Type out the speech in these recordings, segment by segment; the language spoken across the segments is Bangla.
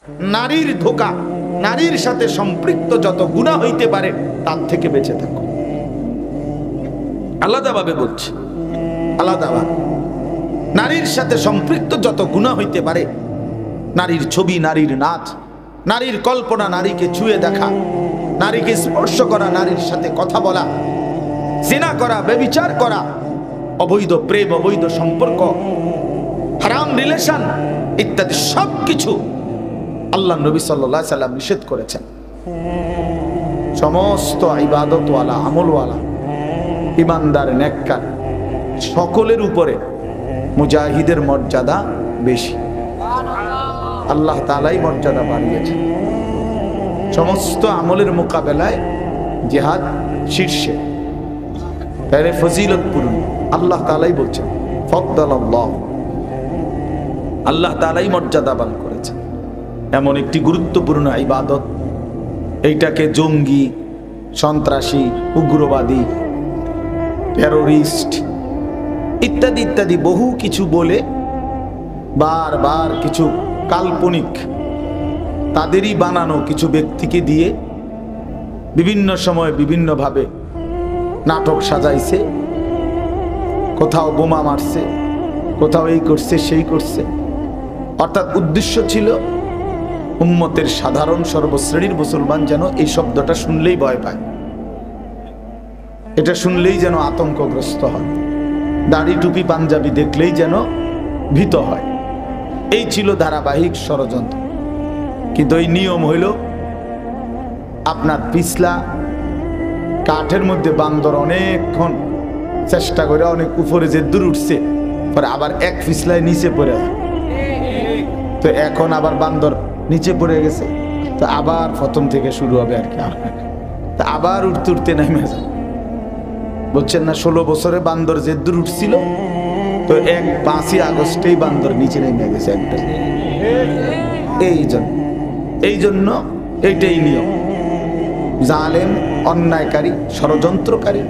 নারীর ধোঁকা, নারীর সাথে সম্পৃক্ত যত গুনাহ হইতে পারে তার থেকে বেঁচে থাকো। আলাদাভাবে বলছি, আলাদাভাবে নারীর সাথে সম্পৃক্ত যত গুনাহ হইতে পারে, নারীর ছবি, নারীর নাচ, নারীর কল্পনা, নারীকে ছুঁয়ে দেখা, নারীকে স্পর্শ করা, নারীর সাথে কথা বলা, জিনা করা, ব্যভিচার করা, অবৈধ প্রেম, অবৈধ সম্পর্ক, হারাম রিলেশন ইত্যাদি সবকিছু আল্লাহ নবী সাল্লাল্লাহু আলাইহি সাল্লাম নিষেধ করেছেন। সমস্ত ইবাদতওয়ালা, আমলওয়ালা, ইমানদার, নেককার সকলের উপরে মুজাহিদের মর্যাদা বেশি। আল্লাহ তাআলাই মর্যাদা বাড়িয়েছেন। সমস্ত আমলের মোকাবেলায় জিহাদ শীর্ষে, তাহলে ফজিলতপূর্ণ। আল্লাহ তাআলাই বলছেন ফাদ্দালাল্লাহ, আল্লাহ তাআলাই মর্যাদাবান করেছেন। এমন একটি গুরুত্বপূর্ণ ইবাদত, এইটাকে জঙ্গি, সন্ত্রাসী, উগ্রবাদী, টেরোরিস্ট ইত্যাদি ইত্যাদি বহু কিছু বলে বারবার কিছু কাল্পনিক তাদেরই বানানো কিছু ব্যক্তিকে দিয়ে বিভিন্ন সময় বিভিন্নভাবে নাটক সাজাইছে, কোথাও বোমা মারছে, কোথাও এই করছে, সেই করছে। অর্থাৎ উদ্দেশ্য ছিল উম্মতের সাধারণ সর্বশ্রেণীর মুসলমান যেন এই শব্দটা শুনলেই ভয় পায়, এটা শুনলেই যেন আতঙ্কগ্রস্ত হয়, দাড়ি টুপি পাঞ্জাবি দেখলেই যেন ভীত হয়। এই ছিল ধারাবাহিক ষড়যন্ত্র। কিন্তু এই নিয়ম হইল আপনার পিছলা কাঠের মধ্যে বান্দর অনেকক্ষণ চেষ্টা করে অনেক উপরে যে দূর উঠছে, পরে আবার এক পিছলায় নিচে পড়ে যায়। তো এখন আবার বান্দর নিচে পড়ে গেছে, তো আবার প্রথম থেকে শুরু হবে আর কি। তা আবার উঠতে উঠতে নেমে যায়, বলছেন না 16 বছরে বান্দর যে দূর উঠছিল, তো 5ই আগস্টেই বান্দর নিচে নেমে গেছে একটা। এই জন্য এইটাই নিয়ম। জালেম, অন্যায়কারী, ষড়যন্ত্রকারী,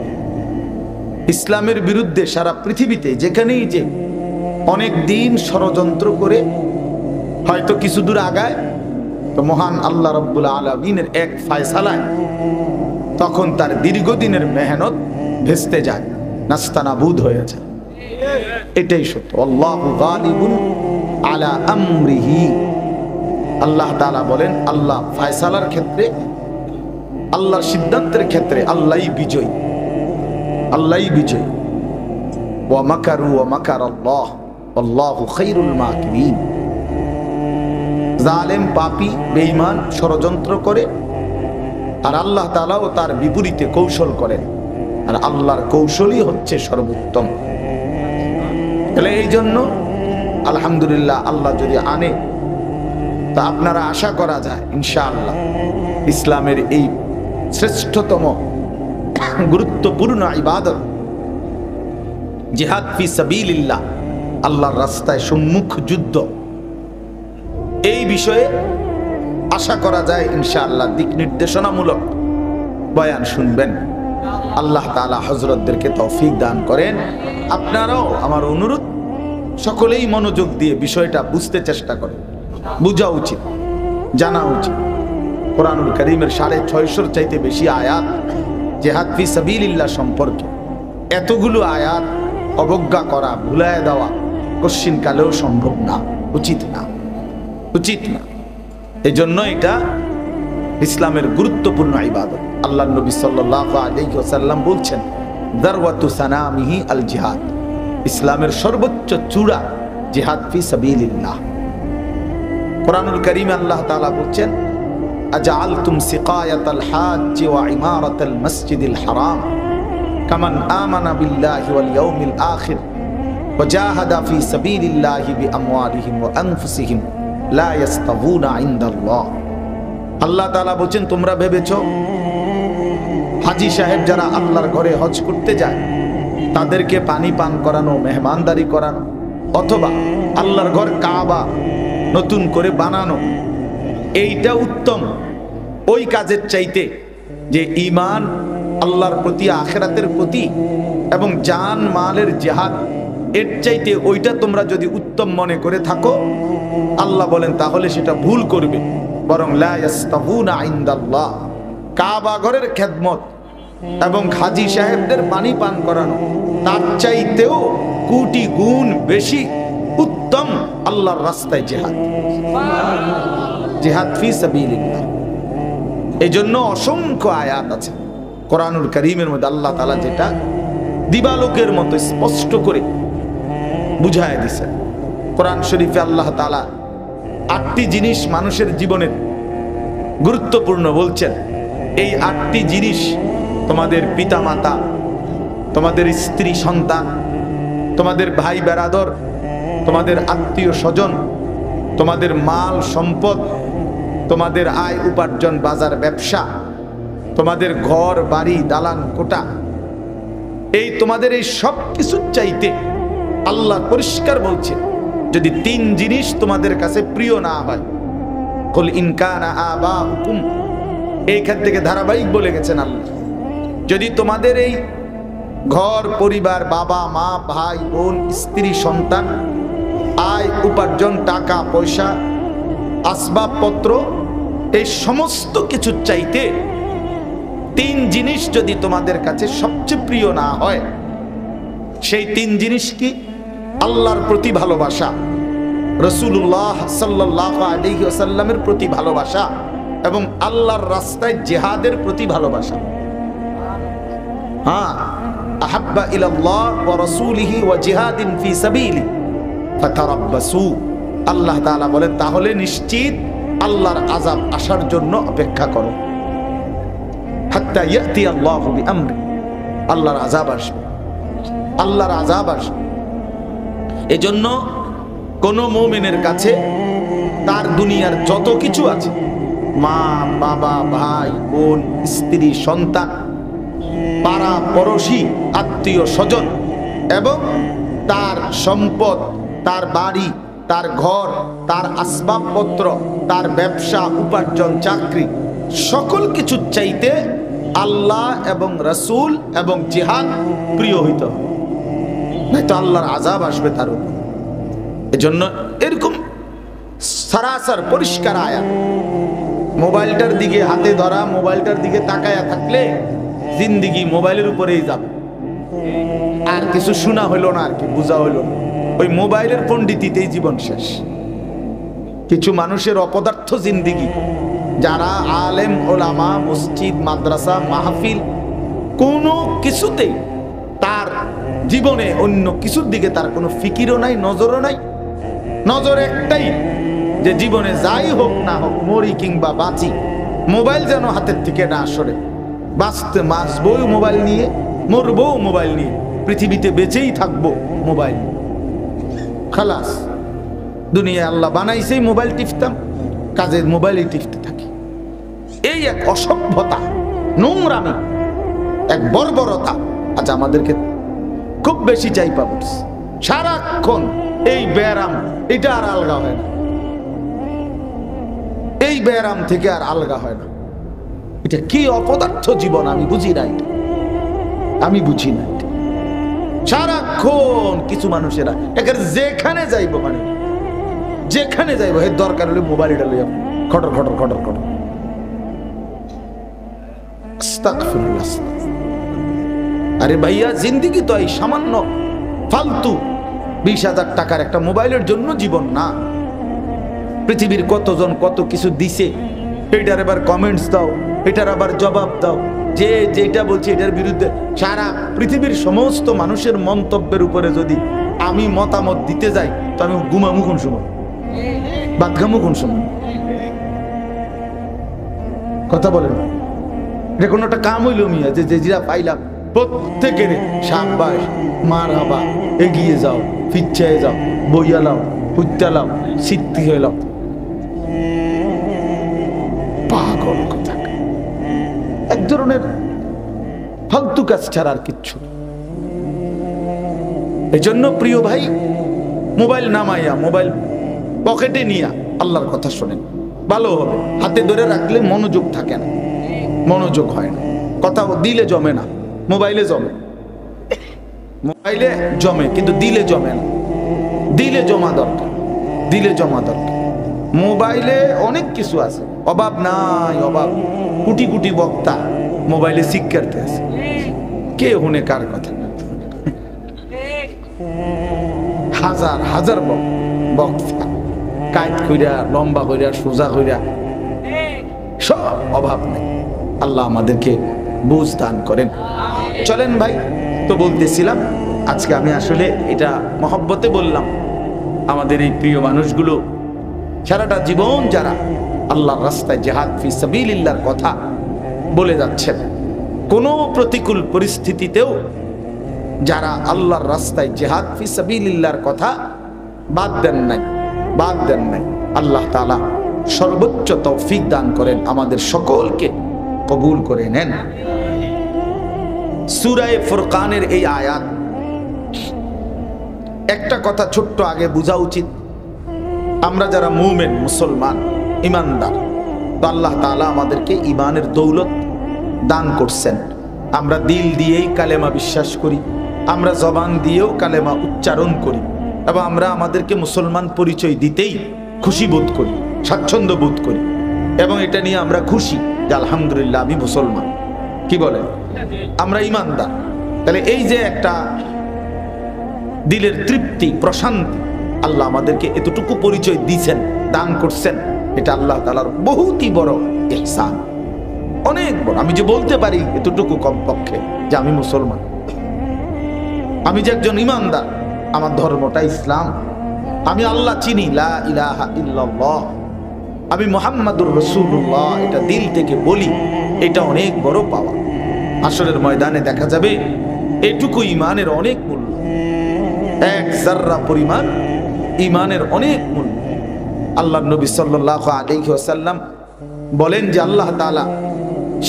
ইসলামের বিরুদ্ধে সারা পৃথিবীতে যেখানেই যে অনেক দিন ষড়যন্ত্র করে হয়তো কিছু দূর আগায়, তো মহান আল্লাহ রাব্বুল আলামিনের এক ফয়সালায় তখন তার দীর্ঘদিনের মেহনত ভেস্তে যায়, নাস্তানাবুদ হয়ে যায়। এটাই সত্য। আল্লাহু গালিবুন আলা আমরিহি, আল্লাহ তাআলা বলেন আল্লাহ ফয়সালার ক্ষেত্রে, আল্লাহর সিদ্ধান্তের ক্ষেত্রে আল্লাহই বিজয়ী, আল্লাহই বিজয়ী। ওয়া মাকারু ওয়া মাকারাল্লাহ আল্লাহু খায়রুল মাকিরিন। জালেম, পাপী, বেঈমান ষড়যন্ত্র করে, আর আল্লাহ তাআলাও তার বিপরীতে কৌশল করেন, আর আল্লাহর কৌশলই হচ্ছে সর্বোত্তম। তাহলে এই জন্য আলহামদুলিল্লাহ, আল্লাহ যদি আনে তা আপনারা আশা করা যায় ইনশাআল্লাহ ইসলামের এই শ্রেষ্ঠতম গুরুত্বপূর্ণ ইবাদত জিহাদ ফি সাবিলিল্লাহ, আল্লাহর রাস্তায় সম্মুখ যুদ্ধ, এই বিষয়ে আশা করা যায় ইনশাআল্লাহ দিক নির্দেশনামূলক বয়ান শুনবেন। আল্লাহ তাআলা হযরতদেরকে তৌফিক দান করেন। আপনারাও আমার অনুরোধ, সকলেই মনোযোগ দিয়ে বিষয়টা বুঝতে চেষ্টা করেন, বোঝা উচিত, জানা উচিত। কোরআনুল কারীমের 650 চাইতে বেশি আয়াত জিহাদ ফি সাবিলিল্লাহ সম্পর্কে। এতগুলো আয়াত অবজ্ঞা করা, ভুলায় দেওয়া কশ্চিন কালেও সম্ভব না, উচিত না, উচিত না। এই জন্য এটা ইসলামের গুরুত্বপূর্ণ ইবাদত। আল্লাহ নবী সাল্লাল্লাহু আলাইহি ওয়াসাল্লাম বলছেন দারওয়াতু সানামিহি আল জিহাদ, ইসলামের সর্বোচ্চ চূড়া জিহাদ ফি সাবিলিল্লাহ। কোরআনুল কারীমে আল্লাহ তাআলা বলছেন আজআলতুম সিকায়াতাল হাজ্জ ওয়া ইমারাতাল মসজিদিল হারাম কামান আমানা বিল্লাহি ওয়াল ইয়াউমিল আখির ওয়া জাহাদা ফি সাবিলিল্লাহি বিআমওয়ালিহিম ওয়া আনফুসিহিম লা ইস্তাবুনা ইনদাল্লাহ। আল্লাহ তাআলা বলেন, তোমরা ভেবেছো হাজী সাহেব যারা আল্লাহর ঘরে হজ করতে যায় তাদেরকে পানি পান করানো, মেহমানদারি করানো, অথবা আল্লাহর ঘর কাবা নতুন করে বানানো, এইটা উত্তম ওই কাজের চাইতে যে ঈমান আল্লাহর প্রতি, আখিরাতের প্রতি এবং জান মালের জিহাদ, এর চাইতে ওইটা তোমরা যদি উত্তম মনে করে থাকো আল্লাহ বলেন তাহলে সেটা ভুল করবে, বরং লা ইস্তাগুনা ইনদাল্লাহ, কাবা ঘরের খেদমত এবং হাজী সাহেবদের পানি পান করানো তার চাইতেও কোটি গুণ বেশি উত্তম আল্লাহর রাস্তায় জিহাদ, জিহাদ ফি সাবিলিল্লাহ। এজন্য অসংখ্য আয়াত আছে কোরআনুল কারীমের মধ্যে, আল্লাহ তাআলা যেটা দিবালোকের মতো স্পষ্ট করে বুঝায় দিয়েছেন। কোরআন শরীফে আল্লাহ তাআলা 8টি জিনিস মানুষের জীবনের গুরুত্বপূর্ণ বলছেন। এই 8টি জিনিস তোমাদের পিতামাতা, তোমাদের স্ত্রী সন্তান, তোমাদের ভাই বেরাদর, তোমাদের আত্মীয় স্বজন, তোমাদের মাল সম্পদ, তোমাদের আয় উপার্জন, বাজার ব্যবসা, তোমাদের ঘর বাড়ি দালান কোঠা, এই তোমাদের এই সব কিছু চাইতে আল্লাহ পরিষ্কার বলছে, যদি 3 জিনিস তোমাদের কাছে প্রিয় না হয়, কুল ইন কানা আবাউকুম, এইখান থেকে ধারাবাহিক বলে গেছেন আল্লাহ, যদি তোমাদের এই ঘর পরিবার, বাবা মা ভাই বোন স্ত্রী সন্তান, আয় উপার্জন, টাকা পয়সা, আসবাবপত্র, এই সমস্ত কিছু চাইতে 3 জিনিস যদি তোমাদের কাছে সবচেয়ে প্রিয় না হয়, সেই 3 জিনিস কি? আল্লাহর প্রতি ভালোবাসা, রাসূলুল্লাহ সাল্লাল্লাহু আলাইহি ওয়াসাল্লামের প্রতি ভালোবাসা এবং আল্লাহর রাস্তায় জিহাদের প্রতি ভালোবাসা। হ্যাঁ, আহাব্বা ইলাল্লাহ ওয়া রাসূলিহি ওয়া জিহাদিন ফি সাবিলি ফাতারাব্বাসু, আল্লাহ তাআলা বলেন তাহলে নিশ্চিত আল্লাহর আযাব আসার জন্য অপেক্ষা করো, হাত্তা ইয়াতি আল্লাহু বিআমরি, আল্লাহর আযাব আসবে, আল্লাহর আযাব আসবে। এজন্য কোন মুমিনের কাছে তার দুনিয়ার যত কিছু আছে, মা বাবা ভাই বোন স্ত্রী সন্তান, পাড়া পড়শি আত্মীয় স্বজন এবং তার সম্পদ, তার বাড়ি, তার ঘর, তার আসবাবপত্র, তার ব্যবসা উপার্জন চাকরি, সকল কিছু চাইতে আল্লাহ এবং রাসূল এবং জিহাদ প্রিয় হইত, নয়তো আল্লাহর আযাব আসবে তার উপর। এজন্য এরকম সরাসর পরিষ্কার আয়াত, মোবাইলটার দিকে হাতে ধরা, মোবাইলটার দিকে তাকায়া থাকলে জিন্দিগি মোবাইলের উপরেই যাবে, আর কিছু শোনা হইল না, আর কি বোঝা হইল না, ওই মোবাইলের পণ্ডিতিতেই জীবন শেষ। কিছু মানুষের অপদার্থ জিন্দিগি, যারা আলেম ওলামা, মসজিদ মাদ্রাসা মাহফিল, কোনো কিছুতেই তার জীবনে অন্য কিছুর দিকে তার কোনো ফিকিরও নাই, নজরও নাই, নজর একটাই যে জীবনে যাই হোক না হোক, মরি কিংবা বাঁচি, মোবাইল যেন হাতের থেকে না সরে, বাঁচতে বাঁচবো মোবাইল নিয়ে, মরবো মোবাইল নিয়ে, পৃথিবীতে বেঁচেই থাকবো মোবাইল, খালাস। দুনিয়া আল্লাহ বানাইছেই মোবাইল টিপতাম, কাজে মোবাইলেই টিপতে থাকি। এই এক অসভ্যতা, নোংরামি, এক বর্বরতা আজ আমাদেরকে খুব বেশি চাইপা পড়ছে। সারাক্ষণ এই ব্যারাম, এটা আর আলগা হয় না, এই ব্যারাম থেকে আর আলগা হয় না। এটা কি অপদার্থ জীবন, আমি বুঝি না, এটা আমি বুঝি না। এটা সারাক্ষণ কিছু মানুষেরা একের যেখানে যাইব, মানে যেখানে যাইব, এর দরকার হলে মোবাইলটা লইয়া খটর খটর খটর খটর। আস্তাগফিরুল্লাহ। আরে ভাইয়া, জিন্দিগি তো এই সামান্য ফালতু 20,000 টাকার একটা মোবাইলের জন্য জীবন না। পৃথিবীর কতজন কত কিছু দিছে, এটার আবার কমেন্টস দাও, এটার আবার জবাব দাও, যে যেটা বলছে এটার বিরুদ্ধে। সারা পৃথিবীর সমস্ত মানুষের মন্তব্যের উপরে যদি আমি মতামত দিতে যাই, তো আমি ঘুমামু কোন সময়, বাদঘামু কোন সময়? কথা বলেন, এটা কোনো একটা কাম হইল মিয়া, যে যেটা পাইলাম প্রত্যেকের সাব্বাস, মারহাবা, এগিয়ে যাও, পিছায় যাও, বইয়া লাও, হুত্যা লাও, সিদ্ধি হয়ে লাও। পাগল কথা, এক ধরনের ফালতু কাজ ছাড়া আর কিচ্ছু। এই জন্য প্রিয় ভাই, মোবাইল নামাইয়া, মোবাইল পকেটে নিয়া আল্লাহর কথা শোনেন, ভালো হবে। হাতে ধরে রাখলে মনোযোগ থাকে না, মনোযোগ হয় না, কথা দিলে জমে না, মোবাইলে জমে, মোবাইলে জমে কিন্তু দিলে জমে না। দিলে জমা দরকার, দিলে জমা দরকার। মোবাইলে অনেক কিছু আছে, অভাব নাই, অভাব। কোটি কোটি বক্তা মোবাইলে শিক্ষার্থী আছে, কে হুনে কার কথা? হাজার হাজার বক্তা, কাইট কইরা, লম্বা কইরা, সোজা কইরা, সব অভাব নেই। আল্লাহ আমাদেরকে বুঝ দান করেন। চলেন ভাই, তো বলতেছিলাম আজকে আমি আসলে এটা মহব্বতে বললাম। আমাদের এই প্রিয় মানুষগুলো সারাটা জীবন যারা আল্লাহর রাস্তায় জিহাদ ফি সাবিলিল্লাহর কথা বলে যাচ্ছেন, কোনো প্রতিকূল পরিস্থিতিতেও যারা আল্লাহর রাস্তায় জিহাদ ফি সাবিলিল্লাহর কথা বাদ দেন নাই। আল্লাহ তাআলা সর্বোচ্চ তৌফিক দান করেন, আমাদের সকলকে কবুল করে নেন। সূরা ফুরকানের এই আয়াত, একটা কথা ছোট্ট আগে বোঝা উচিত, আমরা যারা মুমিন, মুসলমান, ইমানদার, তো আল্লাহ তাআলা আমাদেরকে ইমানের দৌলত দান করছেন। আমরা দিল দিয়েই কালেমা বিশ্বাস করি, আমরা জবান দিয়েও কালেমা উচ্চারণ করি, এবং আমরা আমাদেরকে মুসলমান পরিচয় দিতেই খুশি বোধ করি, স্বাচ্ছন্দ্য বোধ করি, এবং এটা নিয়ে আমরা খুশি যে আলহামদুলিল্লাহ আমি মুসলমান। কি বলেন? আমরা ইমানদার। তাহলে এই যে একটা দিলের তৃপ্তি, প্রশান্তি, আল্লাহ আমাদেরকে এতটুকু পরিচয় দিয়েছেন, দান করছেন, এটা আল্লাহ তাআলার বহুতই বড় ইহসান, অনেক বড়। আমি যে বলতে পারি এতটুকু কমপক্ষে যে আমি মুসলমান, আমি যে একজন ইমানদার, আমার ধর্মটা ইসলাম, আমি আল্লাহ চিনি, লা ইলাহা ইল্লাল্লাহ, আমি মুহাম্মাদুর রাসূলুল্লাহ, এটা দিল থেকে বলি, এটা অনেক বড় পাওয়া। হাশরের ময়দানে দেখা যাবে এটুকু ইমানের অনেক মূল্য, এক যাররা পরিমাণ ইমানের অনেক মূল্য। আল্লাহর নবী সাল্লাল্লাহু আলাইহি ওয়াসাল্লাম বলেন যে আল্লাহ তাআলা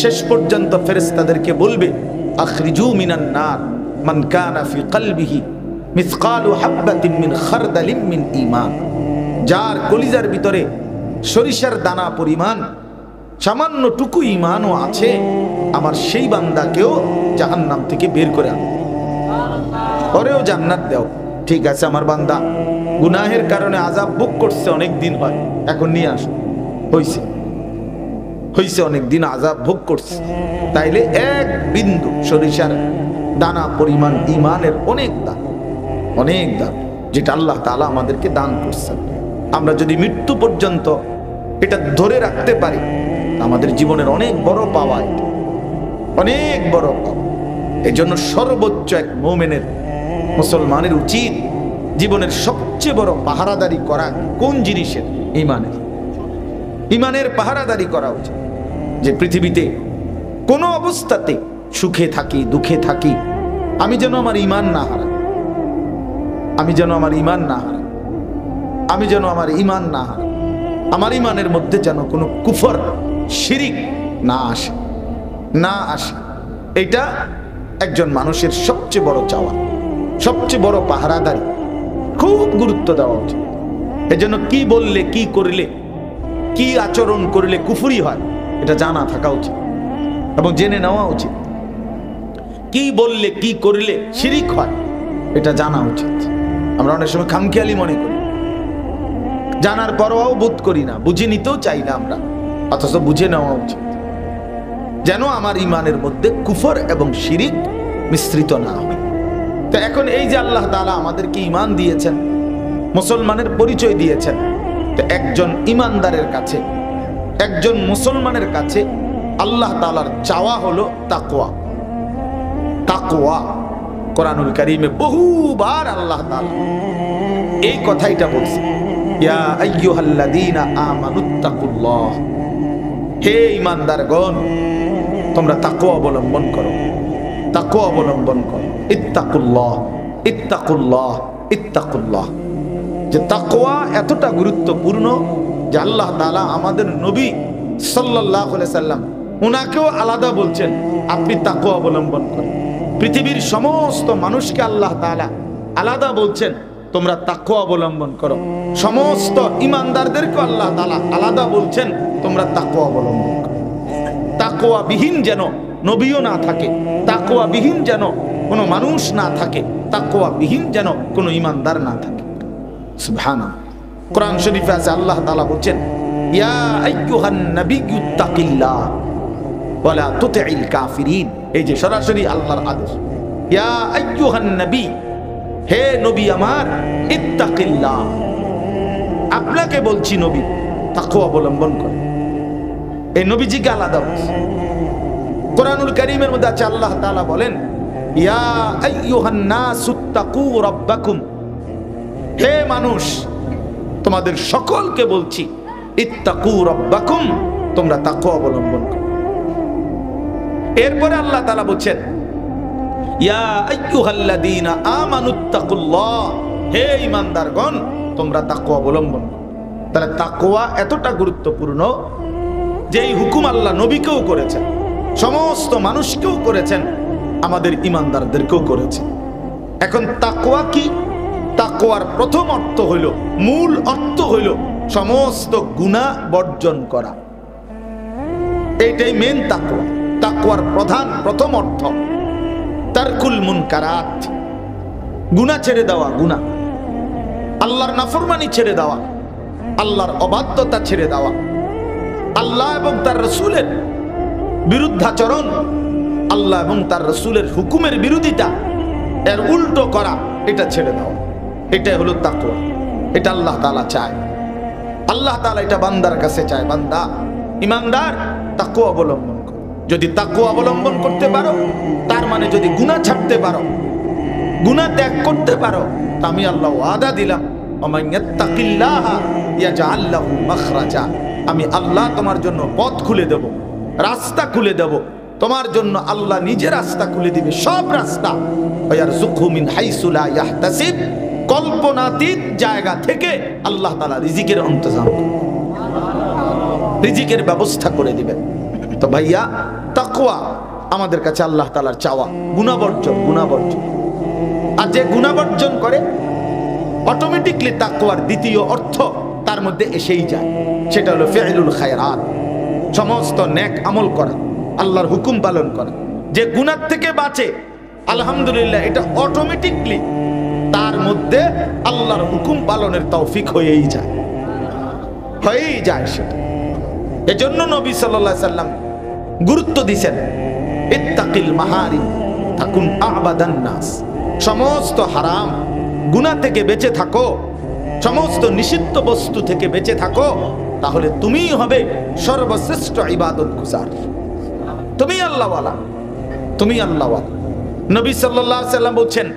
শেষ পর্যন্ত ফেরেশতাদেরকে বলবে, আখরিজু মিনান নার মান কানা ফি কলবিহি মিসকালু হাববাতিন মিন খারদালিন মিন ঈমান, যার কলিজার ভিতরে সরিষার দানা পরিমাণ সামান্য টুকু ঈমানও আছে, আমার সেই বান্দাকেও জাহান্নাম থেকে বের করে আনো, পরেও জান্নাত দাও। ঠিক আছে, আমার বান্দা গুনাহের কারণে আযাব ভোগ করছে, অনেক দিন হয়, এখন নিয়ে আসো, হইছে অনেক দিন আযাব ভোগ করছে, তাইলে এক বিন্দু সরিষার দানা পরিমাণ ঈমানের অনেক দাম, যেটা আল্লাহ তাআলা আমাদেরকে দান করছেন। আমরা যদি মৃত্যু পর্যন্ত এটা ধরে রাখতে পারি, আমাদের জীবনের অনেক বড় পাওয়া, অনেক বড় পাওয়া। এই জন্য সর্বোচ্চ এক মুমিনের, মুসলমানের উচিত জীবনের সবচেয়ে বড় পাহারাদারি করা কোন জিনিসের? ইমানের পাহারাদারি করা উচিত। যে পৃথিবীতে কোনো অবস্থাতে সুখে থাকি, দুঃখে থাকি, আমি যেন আমার ঈমান না হারাই, আমার ঈমানের মধ্যে যেন কোনো কুফর, শিরিক না আসে। এটা একজন মানুষের সবচেয়ে বড় চাওয়া, সবচেয়ে বড় পাহারাদারি, খুব গুরুত্ব দেওয়া উচিত। এজন্য কি বললে, কি করলে, কি আচরণ করলে কুফরি হয়, এটা জানা থাকা উচিত এবং জেনে নেওয়া উচিত। কি বললে, কি করলে শিরিক হয়, এটা জানা উচিত। আমরা অনেক সময় খামখেয়ালি মনে করি, জানার পরও বোধ করি না, বুঝে নিতেও চাই না আমরা, অথচ বুঝে নেওয়া উচিত যেন আমার ঈমানের মধ্যে কুফর এবং শিরিক মিশ্রিত না হয়। তো এখন এই যে আল্লাহ তাআলা আমাদেরকে ঈমান দিয়েছেন, মুসলমানের পরিচয় দিয়েছেন, তো একজন ঈমানদারের কাছে, একজন মুসলমানের কাছে আল্লাহ তাআলার চাওয়া হলো তাকওয়া। কোরআনুল কারীমে বহুবার আল্লাহ তাআলা এই কথাইটা বলছে, ইয়া আইয়ুহাল্লাযীনা আমানুত্তাকুল্লাহ, হে ঈমানদারগণ তোমরা তাকওয়া অবলম্বন করো, ইত্তাকুল্লাহ। যে তাকওয়া এতটা গুরুত্বপূর্ণ যে আল্লাহ তাআলা আমাদের নবী সাল্লাল্লাহু আলাইহি সাল্লাম উনাকেও আলাদা বলছেন, আপনি তাকওয়া অবলম্বন করুন। পৃথিবীর সমস্ত মানুষকে আল্লাহ তাআলা আলাদা বলছেন, তোমরা তাকওয়া অবলম্বন করো। সমস্ত ঈমানদারদেরকে আল্লাহ তাআলা আলাদা বলছেন, তোমরা তাকওয়া অবলম্বন করো। তাকওয়া বিহীন যেন নবীও না থাকে, তাকওয়া বিহীন যেন কোনো মানুষ না থাকে, তাকওয়া বিহীন যেন কোনো ঈমানদার না থাকে। সুবহানাল্লাহ। কোরআন শরীফে আছে, আল্লাহ তাআলা বলছেন, ইয়া আইয়ুহান নাবিয়্যুত্তাকিল্লাহ ওয়া লা তুতি'ল কাফিরিন। এই যে সরাসরি আল্লাহর আদেশ, ইয়া আইয়ুহান নবী, হে নবী আমার, ইত্তাকিল্লাহ, আপনাকে বলছি নবী, তাকওয়া অবলম্বন করে। এই নবীজিকে আলাদা বলছে। কোরআনুল কারীমের মধ্যে আছে, আল্লাহ তাআলা বলেন, ইয়া আইয়ুহান নাসুত্তাকু রাব্বাকুম, হে মানুষ, তোমাদের সকলকে বলছি, ইত্তাকু রাব্বাকুম, তোমরা তাকওয়া অবলম্বন করো। এরপরে আল্লাহ তাআলা বলছেন, ইয়া আইয়ুহাল্লাযীনা আমানুত্তাকুল্লাহ, হে ঈমানদারগণ, তোমরা তাকওয়া অবলম্বন করো। তাহলে তাকওয়া এতটা গুরুত্বপূর্ণ যে এই হুকুম আল্লাহ নবীকেও করেছেন, সমস্ত মানুষকেও করেছেন, আমাদের ঈমানদারদেরকেও করেছেন। এখন তাকওয়া কি? তাকওয়ার প্রথম অর্থ হইল, মূল অর্থ হইল সমস্ত গুনাহ বর্জন করা। এইটাই মেন তাকওয়া। তাকওয়ার প্রথম অর্থ তারকুল মুনকারাত, গুনাহ ছেড়ে দেওয়া, গুনাহ, আল্লাহর নাফরমানি ছেড়ে দেওয়া, আল্লাহর অবাধ্যতা ছেড়ে দেওয়া, আল্লাহ এবং তার রাসূলের বিরুদ্ধাচরণ, আল্লাহ এবং তার রাসূলের হুকুমের বিরোধিতা, এর উল্টো করা, এটা ছেড়ে দেওয়া। এটাই হলো তাকওয়া। এটা আল্লাহ তাআলা চায়। আল্লাহ তাআলা এটা বান্দার কাছে চায়, বান্দা ঈমানদার তাকওয়া অবলম্বন করো। যদি তাকওয়া অবলম্বন করতে পারো, তার মানে যদি গুনাহ ছাড়তে পারো, গুনাহ ত্যাগ করতে পারো, তা আমি আল্লাহ ওয়াদা দিলাম, ওমান ইয়াত্তাকিল্লাহা ইয়াজআল লাহু মাখরাজা, আমি আল্লাহ তোমার জন্য পথ খুলে দেব, রাস্তা খুলে দেব। তোমার জন্য আল্লাহ নিজে রাস্তা খুলে দিবে, সব রাস্তা। ওয়ারযুকহু মিন হাইসু লা ইয়াহতাসিব, কল্পনাতীত জায়গা থেকে আল্লাহ তাআলা রিজিকের ইন্তজাম করবে, রিজিকের ব্যবস্থা করে দিবেন। তো ভাইয়া, তাকওয়া আমাদের কাছে আল্লাহ তাআলার চাওয়া, গুনাহ বর্জন, গুনাহ বর্জন। আর যে গুনাহ বর্জন করে, অটোমেটিকলি তাকওয়ার দ্বিতীয় অর্থ তার মধ্যে এসেই যায়, সেটা হলো ফি'লুল খায়রাত, সমস্ত নেক আমল করা, আল্লাহর হুকুম পালন করা। যে গুনাহ থেকে বাঁচে, আলহামদুলিল্লাহ, এটা অটোমেটিকলি তার মধ্যে আল্লাহর হুকুম পালনের তৌফিক হয়েই যায়, হয়েই যায় সেটা। এজন্য নবী সাল্লাল্লাহু আলাইহি সাল্লাম গুরুত্ব দিয়েছেন, ইত্তাকিল মাহারিম তাকুন আবাদান নাস, সমস্ত হারাম গুনাহ থেকে বেঁচে থাকো, সমস্ত নিষিদ্ধ বস্তু থেকে বেঁচে থাকো, তাহলে তুমিই হবে সর্বশ্রেষ্ঠ ইবাদত গুজার। তুমি আল্লাহওয়ালা, তুমি আল্লাহওয়ালা। নবী সাল্লাল্লাহু আলাইহি সাল্লাম বলছেন,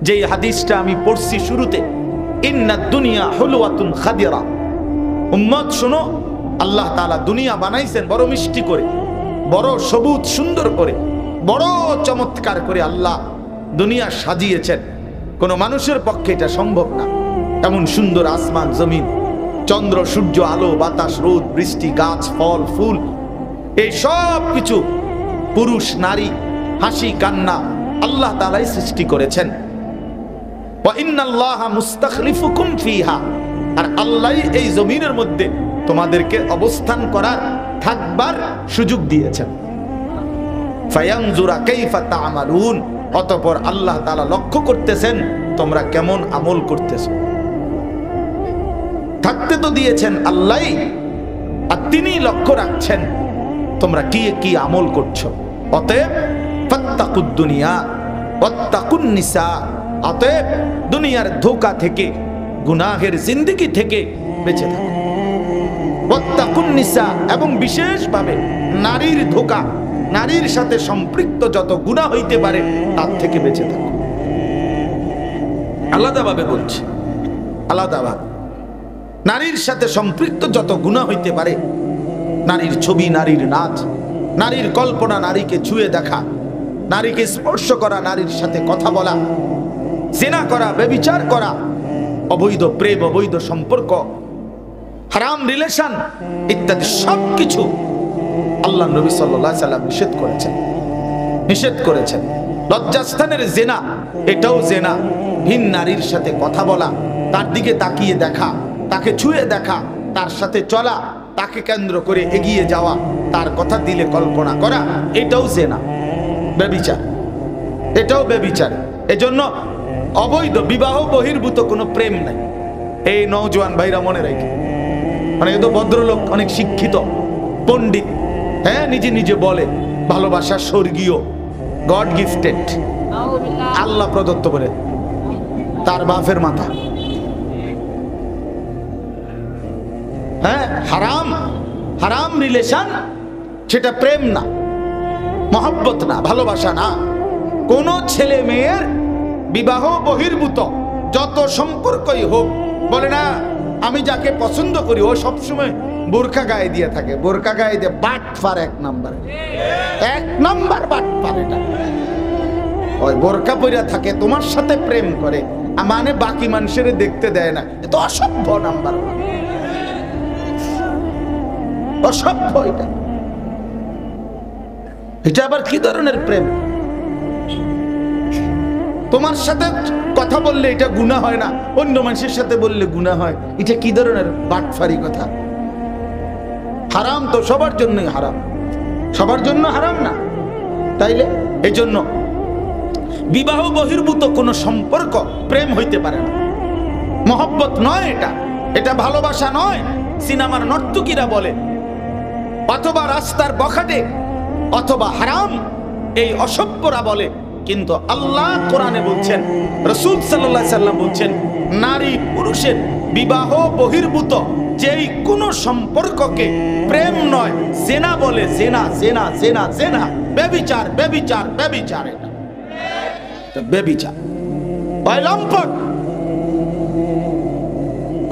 যে হাদিসটা আমি পড়ছি শুরুতে, ইন্নাদ দুনিয়া হুলওয়াতুন খাদিরা, উম্মত শোনো, আল্লাহ তাআলা দুনিয়া বানাইছেন বড় মিষ্টি করে, বড় সবুজ সুন্দর করে, বড় চমৎকার করে আল্লাহ দুনিয়া সাজিয়েছেন। কোনো মানুষের পক্ষে এটা সম্ভব না, এমন সুন্দর আসমান জমিন, চন্দ্র সূর্য, আলো বাতাস, রোদ বৃষ্টি, গাছ ফল ফুল, এই সব কিছু, পুরুষ নারী, হাসি কান্না, আল্লাহ তাআলাই সৃষ্টি করেছেন। ওয়া ইন্নাল্লাহা মুস্তাখলিফুকুম ফিহা, আর আল্লাহ এই জমিনের মধ্যে তোমাদেরকে অবস্থান করার, থাকবার সুযোগ দিয়েছেন। ফায়ানজুরা কাইফা তা'মালুন, অতঃপর আল্লাহ তাআলা লক্ষ্য করতেছেন তোমরা কেমন আমল করতেছো। থাকতে তো দিয়েছেন আল্লাহ, আর তিনি লক্ষ্য রাখছেন তোমরা কি কি আমল করছো। অতএব ফাত্তাকুদ দুনিয়া ওয়াত্তাকুন নিসা, অতএব দুনিয়ার ধোঁকা থেকে, গুনাহের জিন্দেগি থেকে বেঁচে থাকো। ওয়াত্তাকুন নিসা, এবং বিশেষভাবে নারীর ধোঁকা, নারীর সাথে সম্পৃক্ত যত গুনাহ হইতে পারে তার থেকে বেঁচে থাকো। আলাদাভাবে বলছি, আলাদাভাবে নারীর সাথে সম্পৃক্ত যত গুনাহ হইতে পারে, নারীর ছবি, নারীর নাচ, নারীর কল্পনা, নারীকে ছুঁয়ে দেখা, নারীকে স্পর্শ করা, নারীর সাথে কথা বলা, জিনা করা, ব্যভিচার করা, অবৈধ প্রেম, অবৈধ সম্পর্ক, হারাম রিলেশন ইত্যাদি সবকিছু আল্লাহ নবী সাল্লাল্লাহু আলাইহি সাল্লাম নিষেধ করেছেন, নিষেধ করেছেন। লজ্জাস্থানের জিনা, এটাও জিনা। ভিন নারীর সাথে কথা বলা, তার দিকে তাকিয়ে দেখা, তাকে ছুঁয়ে দেখা, তার সাথে চলা, তাকে কেন্দ্র করে এগিয়ে যাওয়া, তার কথা দিলে কল্পনা করা, এটাও জিনা, ব্যভিচার, এটাও ব্যভিচার। এজন্য অবৈধ বিবাহ বহির্ভূত কোনো প্রেম নাই, এই নওজোয়ান ভাইরা মনে রাখে, মানে এত ভদ্রলোক, অনেক শিক্ষিত পণ্ডিত, হ্যাঁ, নিজে নিজে বলে ভালোবাসা স্বর্গীয়, গড গিফটেড, আল্লাহ প্রদত্ত বলে, তার বাপের মাথা। হ্যাঁ, হারাম, হারাম রিলেশন, সেটা প্রেম না, মহব্বত না, ভালোবাসা না। কোন ছেলে মেয়ের বিবাহ বহির্ভূত যত সম্পর্কই হোক, বলে না আমি যাকে পছন্দ করি ও সবসময় বোরকা গায়ে দিয়ে থাকে, বোরকা গায়ে দিয়ে বাটপার, এক নাম্বার বাটপার। এটা ওই বোরকা পইরা থাকে, তোমার সাথে প্রেম করে, মানে বাকি মানুষের দেখতে দেয় না, এ তো অসভ্য নাম্বার, অসভ্য। এটা আবার কি ধরনের প্রেম? তোমার সাথে কথা বললে এটা গুনাহ হয় না, অন্য মানুষের সাথে বললে গুনাহ হয়, এটা কি ধরনের বাটফারি কথা? হারাম তো সবার জন্যই হারাম, সবার জন্য হারাম না। তাইলে এই জন্য বিবাহ বহির্ভূত কোন সম্পর্ক প্রেম হইতে পারে না, মহব্বত নয়, এটা ভালোবাসা নয়। সিনেমার নর্তকীরা বলে, অথবা রাস্তার বখাটে, অথবা হারাম, এই অসভ্যরা বলে। কিন্তু আল্লাহ কোরআনে বলছেন, রাসূল সাল্লাল্লাহু আলাইহি সাল্লাম বলছেন, নারী পুরুষের বিবাহ বহির্ভূত যেই কোন সম্পর্ককে প্রেম নয়, জেনা বলে, জেনা জেনা জেনা জেনা, ব্যভিচার ব্যভিচার ব্যভিচার, এটা ব্যভিচার। ওই লম্পট,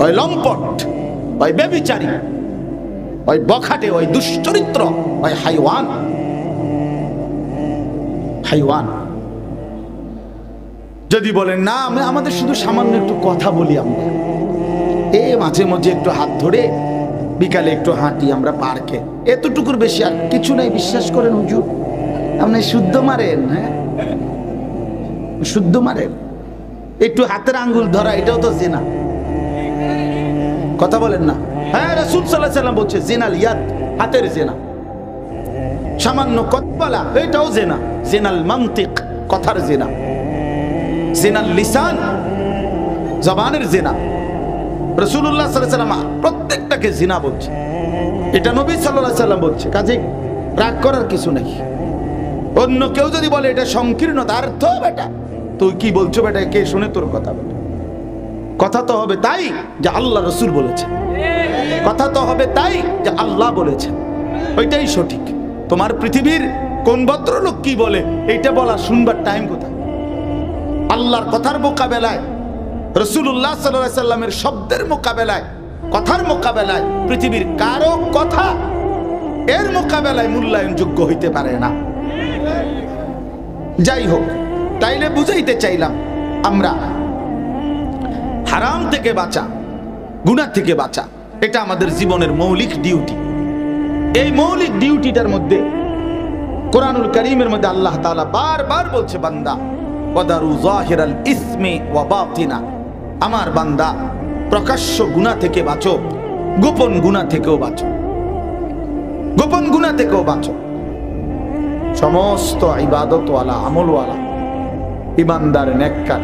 ওই লম্পট, ওই ব্যভিচারী, ওই বখাটে, ওই দুশ্চরিত্র, ওই হাইওয়ান, হাইওয়ান। যদি বলেন না আমাদের শুধু সামান্য একটু কথা বলি, আমরা মাঝে মাঝে একটু হাত ধরে বিকালে একটু হাঁটি আমরা পার্কে, এতটুকুর বেশি আর কিছু নাই, বিশ্বাস করেন হুজুর, আপনি শুদ্ধ মারেন, হ্যাঁ শুদ্ধ মারেন, একটু হাতের আঙ্গুল ধরা, এটাও তো জিনা। কথা বলেন না? হ্যাঁ, রাসূল সাল্লাল্লাহু আলাইহি সাল্লাম বলছে জিনাল ইয়াদ, হাতের জিনা। সামান্য কথা বলা, এটাও জিনা। জিনাল মানতিক, কথার জিনা। জিনাল লিসান, জবানের জিনা। রাসূলুল্লাহ সাল্লাল্লাহু আলাইহি সাল্লাম প্রত্যেকটাকে জিনা বলছে, এটা নবী সাল্লাল্লাহু আলাইহি সাল্লাম বলছে। কাজে রাগ করার কিছু নেই। অন্য কেউ যদি বলে এটা সংকীর্ণ, তার তো বেটা তুই কি বলছো বেটা, কে শুনে তোর কথা? বেটা কথা তো হবে তাই যে আল্লাহ রাসূল বলেছেন, কথা তো হবে তাই যে আল্লাহ বলেছেন, ওইটাই সঠিক। তোমার পৃথিবীর কোন ভদ্রলোক কি বলে এইটা বলা শুনবার টাইম কোথায়? আল্লাহর কথার মোকাবেলায়, রাসূলুল্লাহ সাল্লাল্লাহু আলাইহি সাল্লামের শব্দের মোকাবেলায়, কথার মোকাবেলায় পৃথিবীর কারো কথা এর মোকাবেলায় মূল্যায়নযোগ্য হইতে পারে না। যাই হোক, তাইলে বুঝাইতে চাইলাম, আমরা হারাম থেকে বাঁচা, গুনাহ থেকে বাঁচা, এটা আমাদের জীবনের মৌলিক ডিউটি। এই মৌলিক ডিউটিটার মধ্যে কোরআনুল কারীমের মধ্যে আল্লাহ তাআলা বারবার বলছে, বান্দা ওয়াদারু যাহিরাল ইসমি ওয়া বাতিনা, আমার বান্দা প্রকাশ্য গুনাহ থেকে বাঁচো, গোপন গুনাহ থেকেও বাঁচো, গোপন গুনাহ থেকেও বাঁচো। সমস্ত ইবাদতওয়ালা, আমলওয়ালা, ইমানদার, নেককার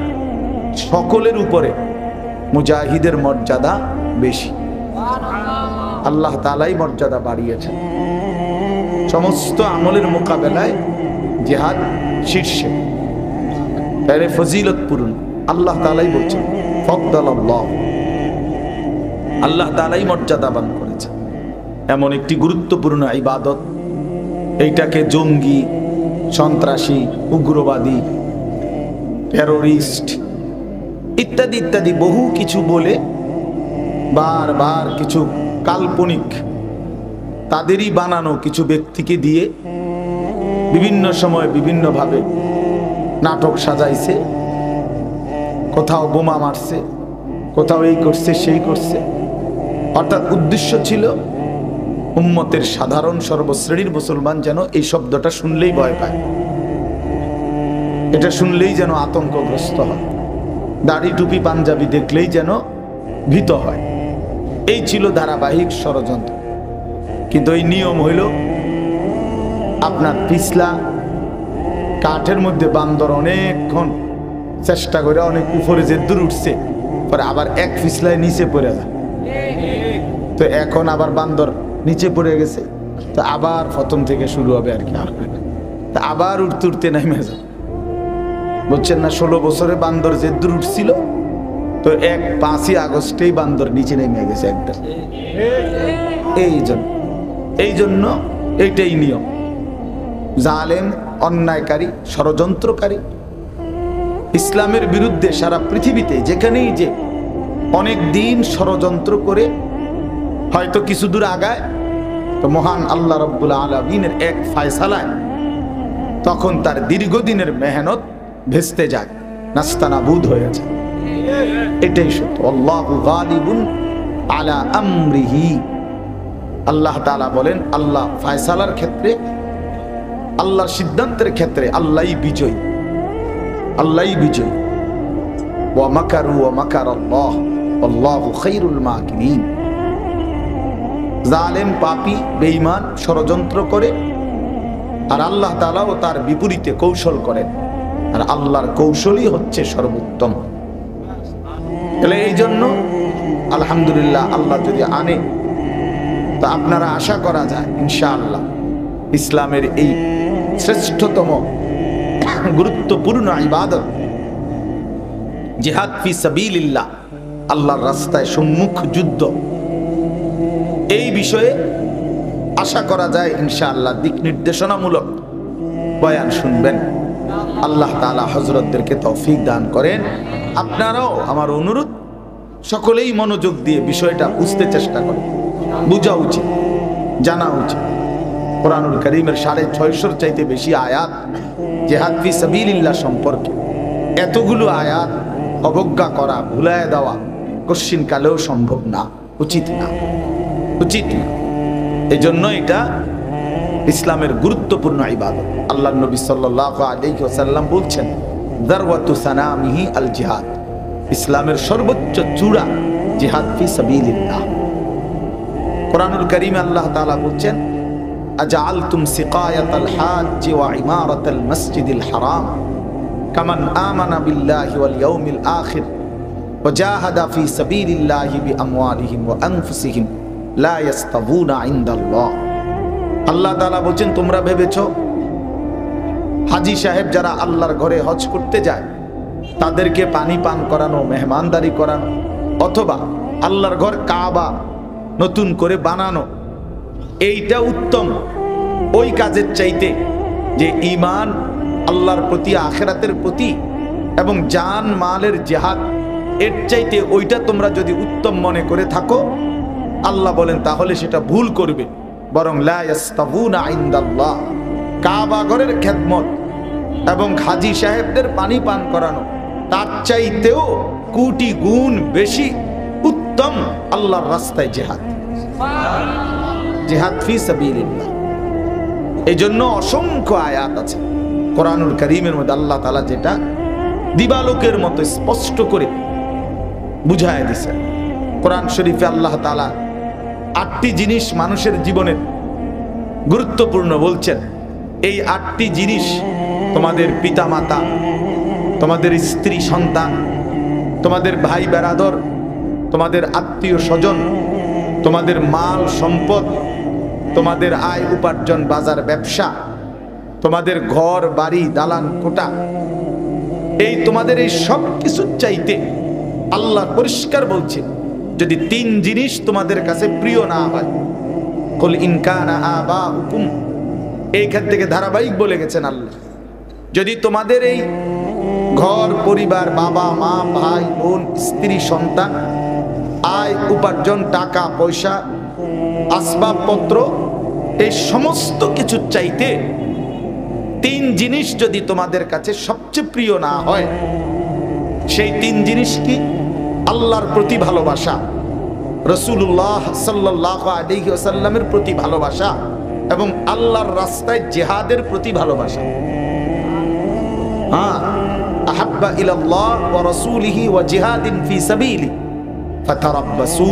সকলের উপরে মুজাহিদের মর্যাদা বেশি। আল্লাহ তাআলাই মর্যাদা বাড়িয়েছেন। সমস্ত আমলের মোকাবেলায় জিহাদ শীর্ষে, এর ফজিলতপূর্ণ। আল্লাহ তাআলাই বলছেন ফাদদালাল্লাহ, আল্লাহ তাআলাই মর্যাদাবান করেছেন। এমন একটি গুরুত্বপূর্ণ ইবাদত, এইটাকে জঙ্গি, সন্ত্রাসী, উগ্রবাদী, টেরোরিস্ট ইত্যাদি ইত্যাদি বহু কিছু বলে বারবার কিছু কাল্পনিক তাদেরই বানানো কিছু ব্যক্তিকে দিয়ে বিভিন্ন সময় বিভিন্নভাবে নাটক সাজাইছে, কোথাও বোমা মারছে, কোথাও এই করছে সেই করছে। অর্থাৎ উদ্দেশ্য ছিল উম্মতের সাধারণ সর্বশ্রেণীর মুসলমান যেন এই শব্দটা শুনলেই ভয় পায়, এটা শুনলেই যেন আতঙ্কগ্রস্ত হয়, দাড়ি টুপি পাঞ্জাবি দেখলেই যেন ভীত হয়। এই ছিল ধারাবাহিক ষড়যন্ত্র। কিন্তু এই নিয়ম হইল আপনার পিছলা কাঠের মধ্যে বান্দর অনেকক্ষণ চেষ্টা করে অনেক উপরে যে দূর উঠছে, পরে আবার এক ফিসলায় নিচে পড়ে যায়। তো এখন আবার বান্দর নিচে পড়ে গেছে, তো আবার প্রথম থেকে শুরু হবে আর কি। তা আবার উঠতে উঠতে নেমে যায়, বুঝছেন না? 16 বছরে বান্দর যে দূর উঠছিল, তো 5ই আগস্টেই বান্দর নিচে নেমে গেছে একদম। এই জন্য এইটাই নিয়ম। জালেম, অন্যায়কারী, ষড়যন্ত্রকারী, ইসলামের বিরুদ্ধে সারা পৃথিবীতে যেখানেই যে অনেক দিন ষড়যন্ত্র করে হয়তো কিছু দূর আগায়, তো মহান আল্লাহ রাব্বুল আলামিনের এক ফয়সালায় তখন তার দীর্ঘদিনের মেহনত ভেস্তে যায়, নাস্তানাবুদ হয়ে যায়। এটাই সত্য। আল্লাহু গালিবুন আলা আমরিহি। আল্লাহ তাআলা বলেন, আল্লাহ ফয়সালার ক্ষেত্রে, আল্লাহর সিদ্ধান্তের ক্ষেত্রে আল্লাহই বিজয়ী, আল্লাহই বিজয়ী। ওয়া মাকারু ওয়া মাকারাল্লাহ আল্লাহু খায়রুল মাকিরিন। জালেম, পাপী, বেঈমান ষড়যন্ত্র করে, আর আল্লাহ তাআলাও তার বিপরীতে কৌশল করেন, আর আল্লাহর কৌশলই হচ্ছে সর্বোত্তম। তাহলে এই জন্য আলহামদুলিল্লাহ, আল্লাহ যদি আনে, তা আপনারা আশা করা যায় ইনশাআল্লাহ ইসলামের এই শ্রেষ্ঠতম গুরুত্বপূর্ণ ইবাদত জিহাদ ফি সাবিলিল্লাহ, আল্লাহর রাস্তায় সম্মুখ যুদ্ধ, এই বিষয়ে আশা করা যায় ইনশাআল্লাহ দিক নির্দেশনামূলক বয়ান শুনবেন। আল্লাহ তাআলা হযরতদেরকে তৌফিক দান করেন। আপনারাও আমার অনুরোধ, সকলেই মনোযোগ দিয়ে বিষয়টা বুঝতে চেষ্টা করেন, বোঝা উচিত, জানা উচিত। কোরআনুল কারীমের 650 চাইতে বেশি আয়াত জিহাদ ফি সাবিলিল্লাহ সম্পর্কে। এতগুলো আয়াত অবজ্ঞা করা, ভুলায় দেওয়া কশ্চিন কালেও সম্ভব না, উচিত না, উচিত না। এই জন্য এটা ইসলামের গুরুত্বপূর্ণ ইবাদত। আল্লাহর নবী সাল্লাল্লাহু আলাইহি ওয়াসাল্লাম বলছেন, দারওয়াতু সানামিহি আল জিহাদ, ইসলামের সর্বোচ্চ চূড়া জিহাদ ফি সাবিলিল্লাহ। কোরআনুল কারীমে আল্লাহ তাআলা বলছেন, আজআলতুম সিকায়াতাল হাজ্জ ওয়া ইমারাতাল মসজিদিল হারাম কামান আমানা বিল্লাহি ওয়াল ইয়াউমিল আখির ওয়া জাহাদা ফি সাবিলিল্লাহি বিআমওয়ালিহিম ওয়া আনফুসিহিম লা ইয়াস্তাবুনা ইনদাল্লাহ। আল্লাহ তাআলা বলেন, তোমরা ভেবেছো হাজী সাহেব যারা আল্লাহর ঘরে হজ করতে যায় তাদেরকে পানি পান করানো, মেহমানদারি করানো, অথবা আল্লাহর ঘর কাবা নতুন করে বানানো, এইটা উত্তম ওই কাজের চাইতে যে ঈমান আল্লাহর প্রতি, আখিরাতের প্রতি এবং জান মালের জিহাদ, এর চাইতে ওইটা তোমরা যদি উত্তম মনে করে থাকো, আল্লাহ বলেন তাহলে সেটা ভুল করবে। বরং লা ইয়াস্তাবুনা ইনদাল্লাহ, কাবা ঘরের খেদমত এবং হাজী সাহেবদের পানি পান করানো তার চাইতেও কোটি গুণ বেশি উত্তম আল্লাহর রাস্তায় জিহাদ, জিহাদ ফি সাবিলিল্লাহ। এই জন্য অসংখ্য আয়াত আছে কোরআনুল কারীমের মধ্যে, আল্লাহ তাআলা যেটা দিবালোকের মতো স্পষ্ট করে বুঝায় দিছে। কোরআন শরীফে আল্লাহ তাআলা 8টি জিনিস মানুষের জীবনের গুরুত্বপূর্ণ বলছেন। এই 8টি জিনিস তোমাদের পিতা মাতা, তোমাদের স্ত্রী সন্তান, তোমাদের ভাই বেরাদর, তোমাদের আত্মীয় স্বজন, তোমাদের মাল সম্পদ, তোমাদের আয় উপার্জন, বাজার ব্যবসা, তোমাদের ঘর বাড়ি দালান কোঠা, এই তোমাদের এই সব কিছুর চাইতে আল্লাহ পরিষ্কার বলছে, যদি 3 জিনিস তোমাদের কাছে প্রিয় না হয়, কুল ইন কানা আবাউকুম, এইখান থেকে ধারাবাহিক বলে গেছেন আল্লাহ, যদি তোমাদের এই ঘর পরিবার, বাবা মা ভাই বোন স্ত্রী সন্তান, আয় উপার্জন, টাকা পয়সা, আসবাবপত্র, এই সমস্ত কিছুর চাইতে 3 জিনিস যদি তোমাদের কাছে সবচেয়ে প্রিয় না হয়, সেই 3 জিনিস কি? আল্লাহর প্রতি ভালোবাসা, রাসূলুল্লাহ সাল্লাল্লাহু আলাইহি ওয়াসাল্লামের প্রতি ভালোবাসা এবং আল্লাহর রাস্তায় জিহাদের প্রতি ভালোবাসা। আহাব্বা ইলাল্লাহ ওয়া রাসূলিহি ওয়া জিহাদিন ফি সাবিলি ফাতারাব্বাসু।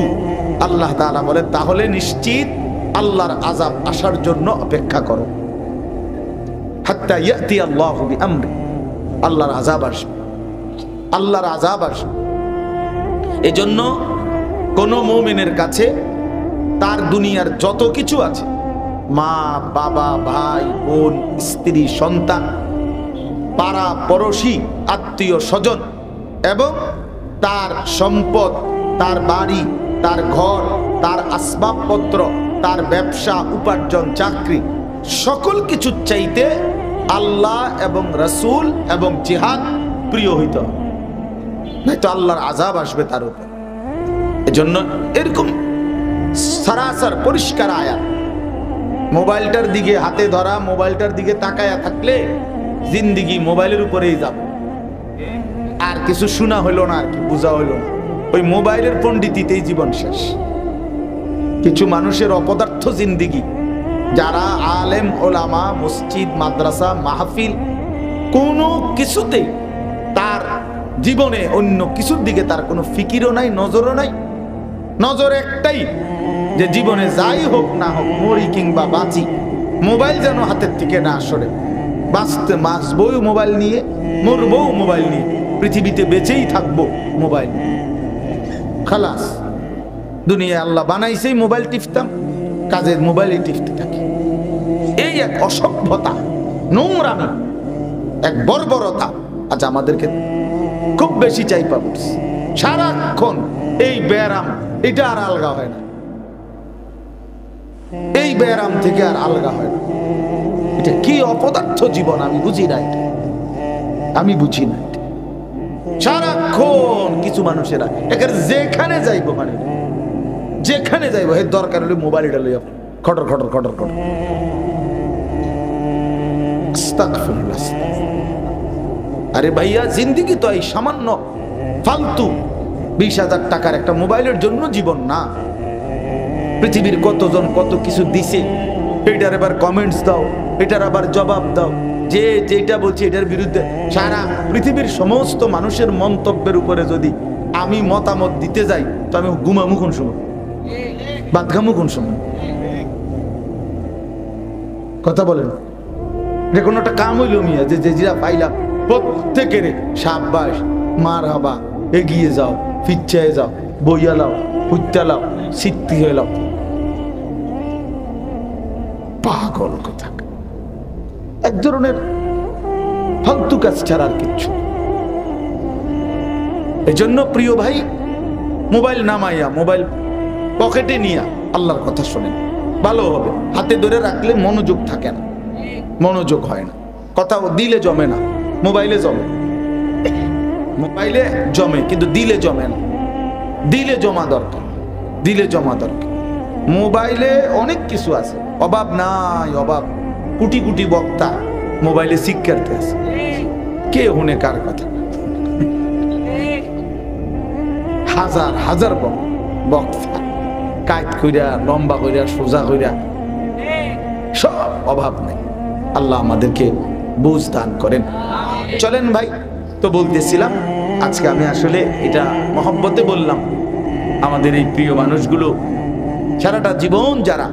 আল্লাহ তাআলা বলেন তাহলে নিশ্চিত আল্লাহর আযাব আসার জন্য অপেক্ষা করো, হাত্তা ইয়াতি আল্লাহু বিআমরি, আল্লাহর আযাব আসবে, আল্লাহর আযাব আসবে। এজন্য কোন মুমিনের কাছে তার দুনিয়ার যত কিছু আছে, মা বাবা ভাই বোন স্ত্রী সন্তান পাড়া পড়শি আত্মীয় স্বজন এবং তার সম্পদ, তার বাড়ি, তার ঘর, তার আসবাবপত্র, তার ব্যবসা উপার্জন চাকরি, সকল কিছু চাইতে আল্লাহ এবং রাসূল এবং জিহাদ প্রিয় হইতে হবে, নয়তো আল্লাহর আযাব আসবে তার উপর। এজন্য এরকম সরাসর পরিষ্কার আয়াত। মোবাইলটার দিকে হাতে ধরা, মোবাইলটার দিকে তাকায়া থাকলে জিন্দিগি মোবাইলের উপরেই যাবে, আর কিছু শোনা হইলো না, আর কি বোঝা হইলো না। ওই মোবাইলের পণ্ডিতিতেই জীবন শেষ। কিছু মানুষের অপদার্থ জিন্দিগি, যারা আলেম ওলামা মসজিদ মাদ্রাসা মাহফিল কোনো কিছুতেই তার জীবনে অন্য কিছুর দিকে তার কোনো ফিকিরও নাই, নজরও নাই। নজর একটাই যে জীবনে যাই হোক না হোক, মরি কিংবা বাঁচি, মোবাইল যেন হাতের থেকে না সরে। বাঁচবো মোবাইল নিয়ে, মরবো মোবাইল নিয়ে, পৃথিবীতে বেঁচেই থাকবো মোবাইল। খালাস, দুনিয়া আল্লাহ বানাইছেই মোবাইল টিপতাম, কাজের মোবাইলে টিপতে থাকি। এই এক অসভ্যতা, নোংরামি, এক বর্বরতা আজ আমাদেরকে খুব বেশি চাই পাবো। সারাক্ষণ এই ব্যায়াম, এটা আর আলগা হয় না, এই ব্যায়াম থেকে আর আলগা হয় না। এটা কি অপদার্থ জীবন, আমি বুঝি না, আমি বুঝি না। সারাক্ষণ কিছু মানুষেরা যেখানে যাইবো, মানে যেখানে যাইবো, এর দরকার হলে মোবাইলটা লইয়া খটর খটর খটর খটর। আরে ভাইয়া, জিন্দিগি তো এই সামান্য ফালতু 20,000 টাকার একটা মোবাইলের জন্য জীবন না। পৃথিবীর কতজন কত কিছু দিছে, এটার আবার কমেন্টস দাও, এটার আবার জবাব দাও, যে যেটা বলছে এটার বিরুদ্ধে। সারা পৃথিবীর সমস্ত মানুষের মন্তব্যের উপরে যদি আমি মতামত দিতে যাই, তো আমি ঘুমামু কোন সময়, বাদঘামু কোন সময়? কথা বলেন, যে কোনো একটা কাম হইল মিয়া, যে যেটা পাইলাম প্রত্যেকের সাব্বাস, মার হাবা, এগিয়ে যাও, ফিচ্ছায় যাও, বইয়া লাও, হুত্যা লাও, সিদ্ধি হয়ে লাও। পাগল কথা, এক ধরনের ফালতু কাজ ছাড়া আর কিচ্ছু। এজন্য প্রিয় ভাই, মোবাইল নামাইয়া, মোবাইল পকেটে নিয়া আল্লাহর কথা শোনেন, ভালো হবে। হাতে ধরে রাখলে মনোযোগ থাকে না, মনোযোগ হয় না, কথা দিলে জমে না, মোবাইলে জমে। মোবাইলে জমে কিন্তু দিলে জমে না। দিলে জমা দরকার, দিলে জমা দরকার। মোবাইলে অনেক কিছু আছে, অভাব নাই, অভাব। কোটি কোটি বক্তা মোবাইলে শিক্ষার্থী আছে, কে হুনে কার কথা? হাজার হাজার বক্তা, কাইত কইরা, লম্বা কইরা, সোজা কইরা, সব অভাব নেই। আল্লাহ আমাদেরকে বুঝ দান করেন। চলেন ভাই, তো বলতেছিলাম, আজকে আমি আসলে এটা মহব্বতে বললাম। আমাদের এই প্রিয় মানুষগুলো সারাটা জীবন যারা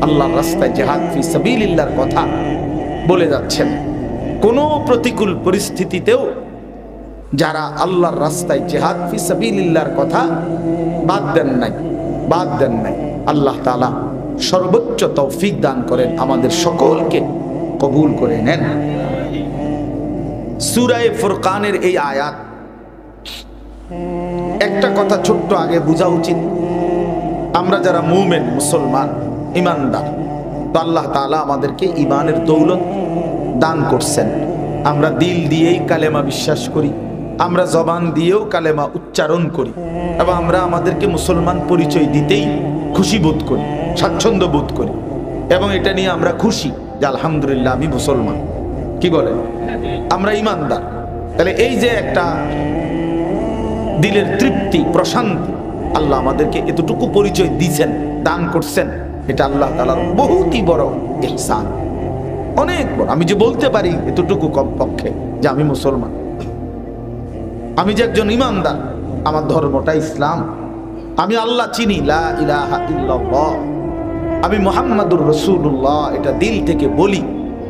আল্লাহর রাস্তায় জিহাদ ফি সাবিলিল্লাহর কথা বলে যাচ্ছেন, কোনো প্রতিকূল পরিস্থিতিতেও যারা আল্লাহর রাস্তায় জিহাদ ফি সাবিলিল্লাহর কথা বাদ দেন নাই, বাদ দেন নাই। আল্লাহ তাআলা সর্বোচ্চ তৌফিক দান করেন, আমাদের সকলকে কবুল করে নেন। সূরা ফুরকানের এই আয়াত, একটা কথা ছোট্ট আগে বোঝা উচিত, আমরা যারা মুমিন, মুসলমান, ইমানদার, তো আল্লাহ তাআলা আমাদেরকে ইমানের দৌলত দান করছেন। আমরা দিল দিয়েই কালেমা বিশ্বাস করি, আমরা জবান দিয়েও কালেমা উচ্চারণ করি, এবং আমরা আমাদেরকে মুসলমান পরিচয় দিতেই খুশি বোধ করি, স্বাচ্ছন্দ্য বোধ করি, এবং এটা নিয়ে আমরা খুশি যে আলহামদুলিল্লাহ আমি মুসলমান। কি বলেন? আমরা ইমানদার। তাহলে এই যে একটা দিলের তৃপ্তি, প্রশান্তি, আল্লাহ আমাদেরকে এতটুকু পরিচয় দিয়েছেন, দান করছেন, এটা আল্লাহ তাআলার বহুতই বড় ইহসান, অনেক বড়। আমি যে বলতে পারি এতটুকু কমপক্ষে যে আমি মুসলমান, আমি যে একজন ইমানদার, আমার ধর্মটা ইসলাম, আমি আল্লাহ চিনি, লা ইলাহা ইল্লাল্লাহ, আমি মুহাম্মাদুর রাসূলুল্লাহ, এটা দিল থেকে বলি,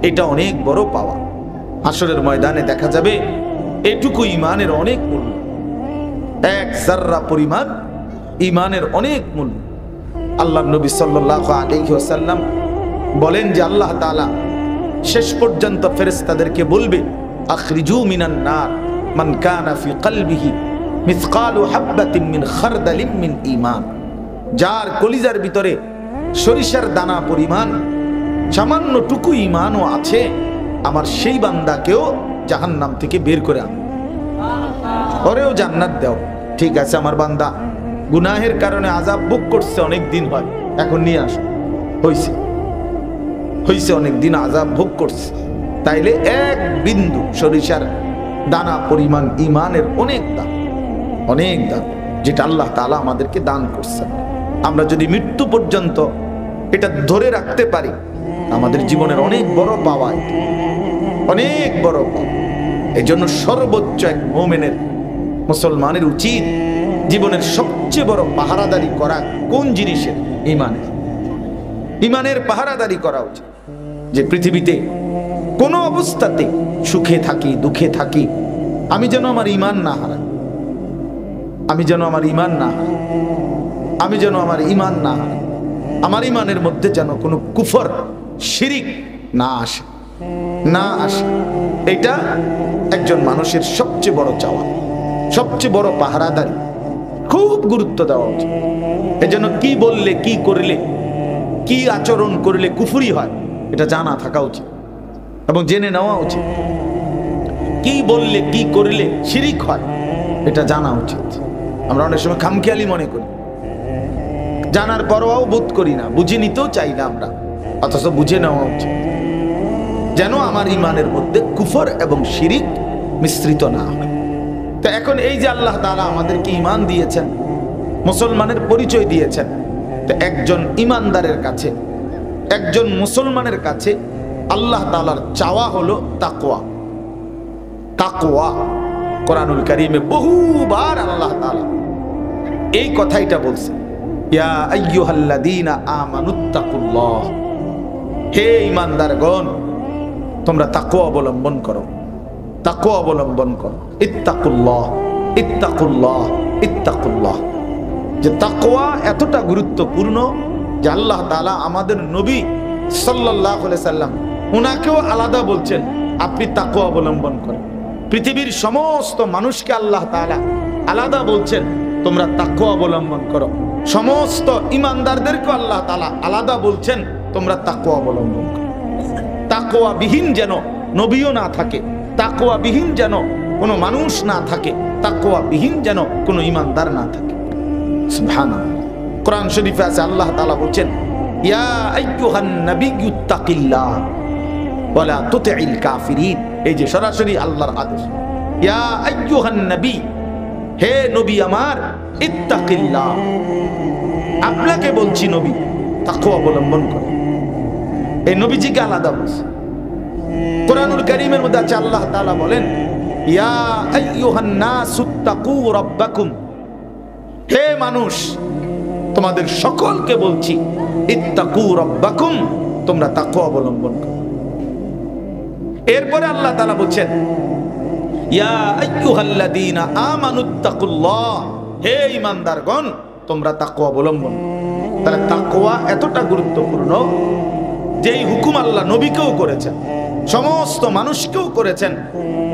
এটা অনেক বড় পাওয়া। হাসরের ময়দানে দেখা যাবে এটুকু ইমানের অনেক মূল্য। এক যাররা পরিমাণ ইমানের অনেক মূল্য। আল্লাহ নবী সাল্লাল্লাহু আলাইহি ওয়াসাল্লাম বলেন যে আল্লাহ তাআলা শেষ পর্যন্ত ফেরেশতাদেরকে বলবে, আখরিজু মিনান নার মান কানা ফি কলবিহি মিসকালু হাববাতিন মিন খারদালিন মিন ঈমান। যার কলিজার ভিতরে সরিষার দানা পরিমাণ সামান্য টুকু ঈমানও আছে, আমার সেই বান্দাকেও জাহান্নাম থেকে বের করে আন, ওরেও জান্নাত দাও। ঠিক আছে, আমার বান্দা গুনাহের কারণে আযাব ভোগ করছে, অনেক দিন হয়, এখন নিয়ে আসো। হইছে অনেক দিন আযাব ভোগ করছে, তাইলে এক বিন্দু সরিষার দানা পরিমাণ ঈমানের অনেক দাম, অনেক দাম, যেটা আল্লাহ তাআলা আমাদেরকে দান করছেন। আমরা যদি মৃত্যু পর্যন্ত এটা ধরে রাখতে পারি, আমাদের জীবনের অনেক বড় পাওয়া, অনেক বড় পাওয়া। এই জন্য সর্বোচ্চ এক মুমিনের, মুসলমানের উচিত জীবনের সবচেয়ে বড় পাহারাদারি করা কোন জিনিসের? ঈমানের। ঈমানের পাহারাদারি করা উচিত, যে পৃথিবীতে কোনো অবস্থাতে সুখে থাকি দুঃখে থাকি, আমি যেন আমার ঈমান না হারাই, আমি যেন আমার ঈমান না হারাই, আমি যেন আমার ঈমান না হারাই, আমার ঈমানের মধ্যে যেন কোনো কুফর শিরিক না আসে, না আসে। এটা একজন মানুষের সবচেয়ে বড় চাওয়া, সবচেয়ে বড় পাহারাদারি, খুব গুরুত্ব দেওয়া উচিত। এজন্য কি বললে, কি করলে, কি আচরণ করলে কুফরি হয়, এটা জানা থাকা উচিত এবং জেনে নেওয়া উচিত। কি বললে, কি করলে শিরিক হয়, এটা জানা উচিত। আমরা অনেক সময় খামখেয়ালি মনে করি, জানার পরও বোধ করি না, বুঝে নিতেও চাই না আমরা, অথচ বুঝে নেওয়া উচিত, যেন আমার ঈমানের মধ্যে কুফর এবং শিরিক মিশ্রিত না হয়। তো এখন এই যে আল্লাহ তাআলা আমাদেরকে ঈমান দিয়েছেন, মুসলমানের পরিচয় দিয়েছেন, তো একজন ঈমানদারের কাছে, একজন মুসলমানের কাছে আল্লাহ তাআলার চাওয়া হলো তাকওয়া। তাকওয়া কোরআনুল কারীমে বহুবার আল্লাহ তাআলা এই কথাইটা বলছেন, ইয়া আইয়ুহাল্লাযীনা আমানুত্তাকুল্লাহ, হে ঈমানদারগণ তোমরা তাকওয়া অবলম্বন করো, তাকওয়া অবলম্বন করো। ইত্তাকুল্লাহ, ইত্তাকুল্লাহ, ইত্তাকুল্লাহ। যে তাকওয়া এতটা গুরুত্বপূর্ণ যে আল্লাহ তাআলা আমাদের নবী সাল্লাল্লাহু আলাইহি সাল্লাম উনাকেও আলাদা বলছেন, আপনি তাকওয়া অবলম্বন করেন। পৃথিবীর সমস্ত মানুষকে আল্লাহ তাআলা আলাদা বলছেন, তোমরা তাকওয়া অবলম্বন করো। সমস্ত ঈমানদারদেরকে আল্লাহ তাআলা আলাদা বলছেন, তোমরা তাকওয়া অবলম্বন করো। তাকওয়া বিহীন যেন নবীও না থাকে, তাকওয়া বিহীন যেন কোনো মানুষ না থাকে, তাকওয়া বিহীন যেন কোনো ঈমানদার না থাকে। সুবহানাল্লাহ। কোরআন শরীফে আছে আল্লাহ তাআলা বলেন, ইয়া আইয়ুহান নাবিয়্যুত্তাকিল্লাহ ওয়া লা তুতি'ল কাফিরিন। এই যে সরাসরি আল্লাহর আদেশ, ইয়া আইয়ুহান নবী, হে নবী আমার, ইত্তাকিল্লাহ, আপনাকে বলছি নবী, তাকওয়া অবলম্বন করো। এই নবীজিকে আলাদা বলছে। কোরআনুল কারীমের মধ্যে আছে আল্লাহ তাআলা বলেন, ইয়া আইয়ুহান নাসুত্তাকু রাব্বাকুম, হে মানুষ তোমাদের সকলকে বলছি, ইত্তাকু রাব্বাকুম, তোমরা তাকওয়া অবলম্বন করো। এরপরে আল্লাহ তাআলা বলেন, ইয়া আইয়ুহাল্লাযীনা আমানুত্তাকুল্লাহ, হে ঈমানদারগণ তোমরা তাকওয়া অবলম্বন। তাহলে তাকওয়া এতটা গুরুত্বপূর্ণ যে এই হুকুম আল্লাহ নবীকেও করেছেন, সমস্ত মানুষকেও করেছেন,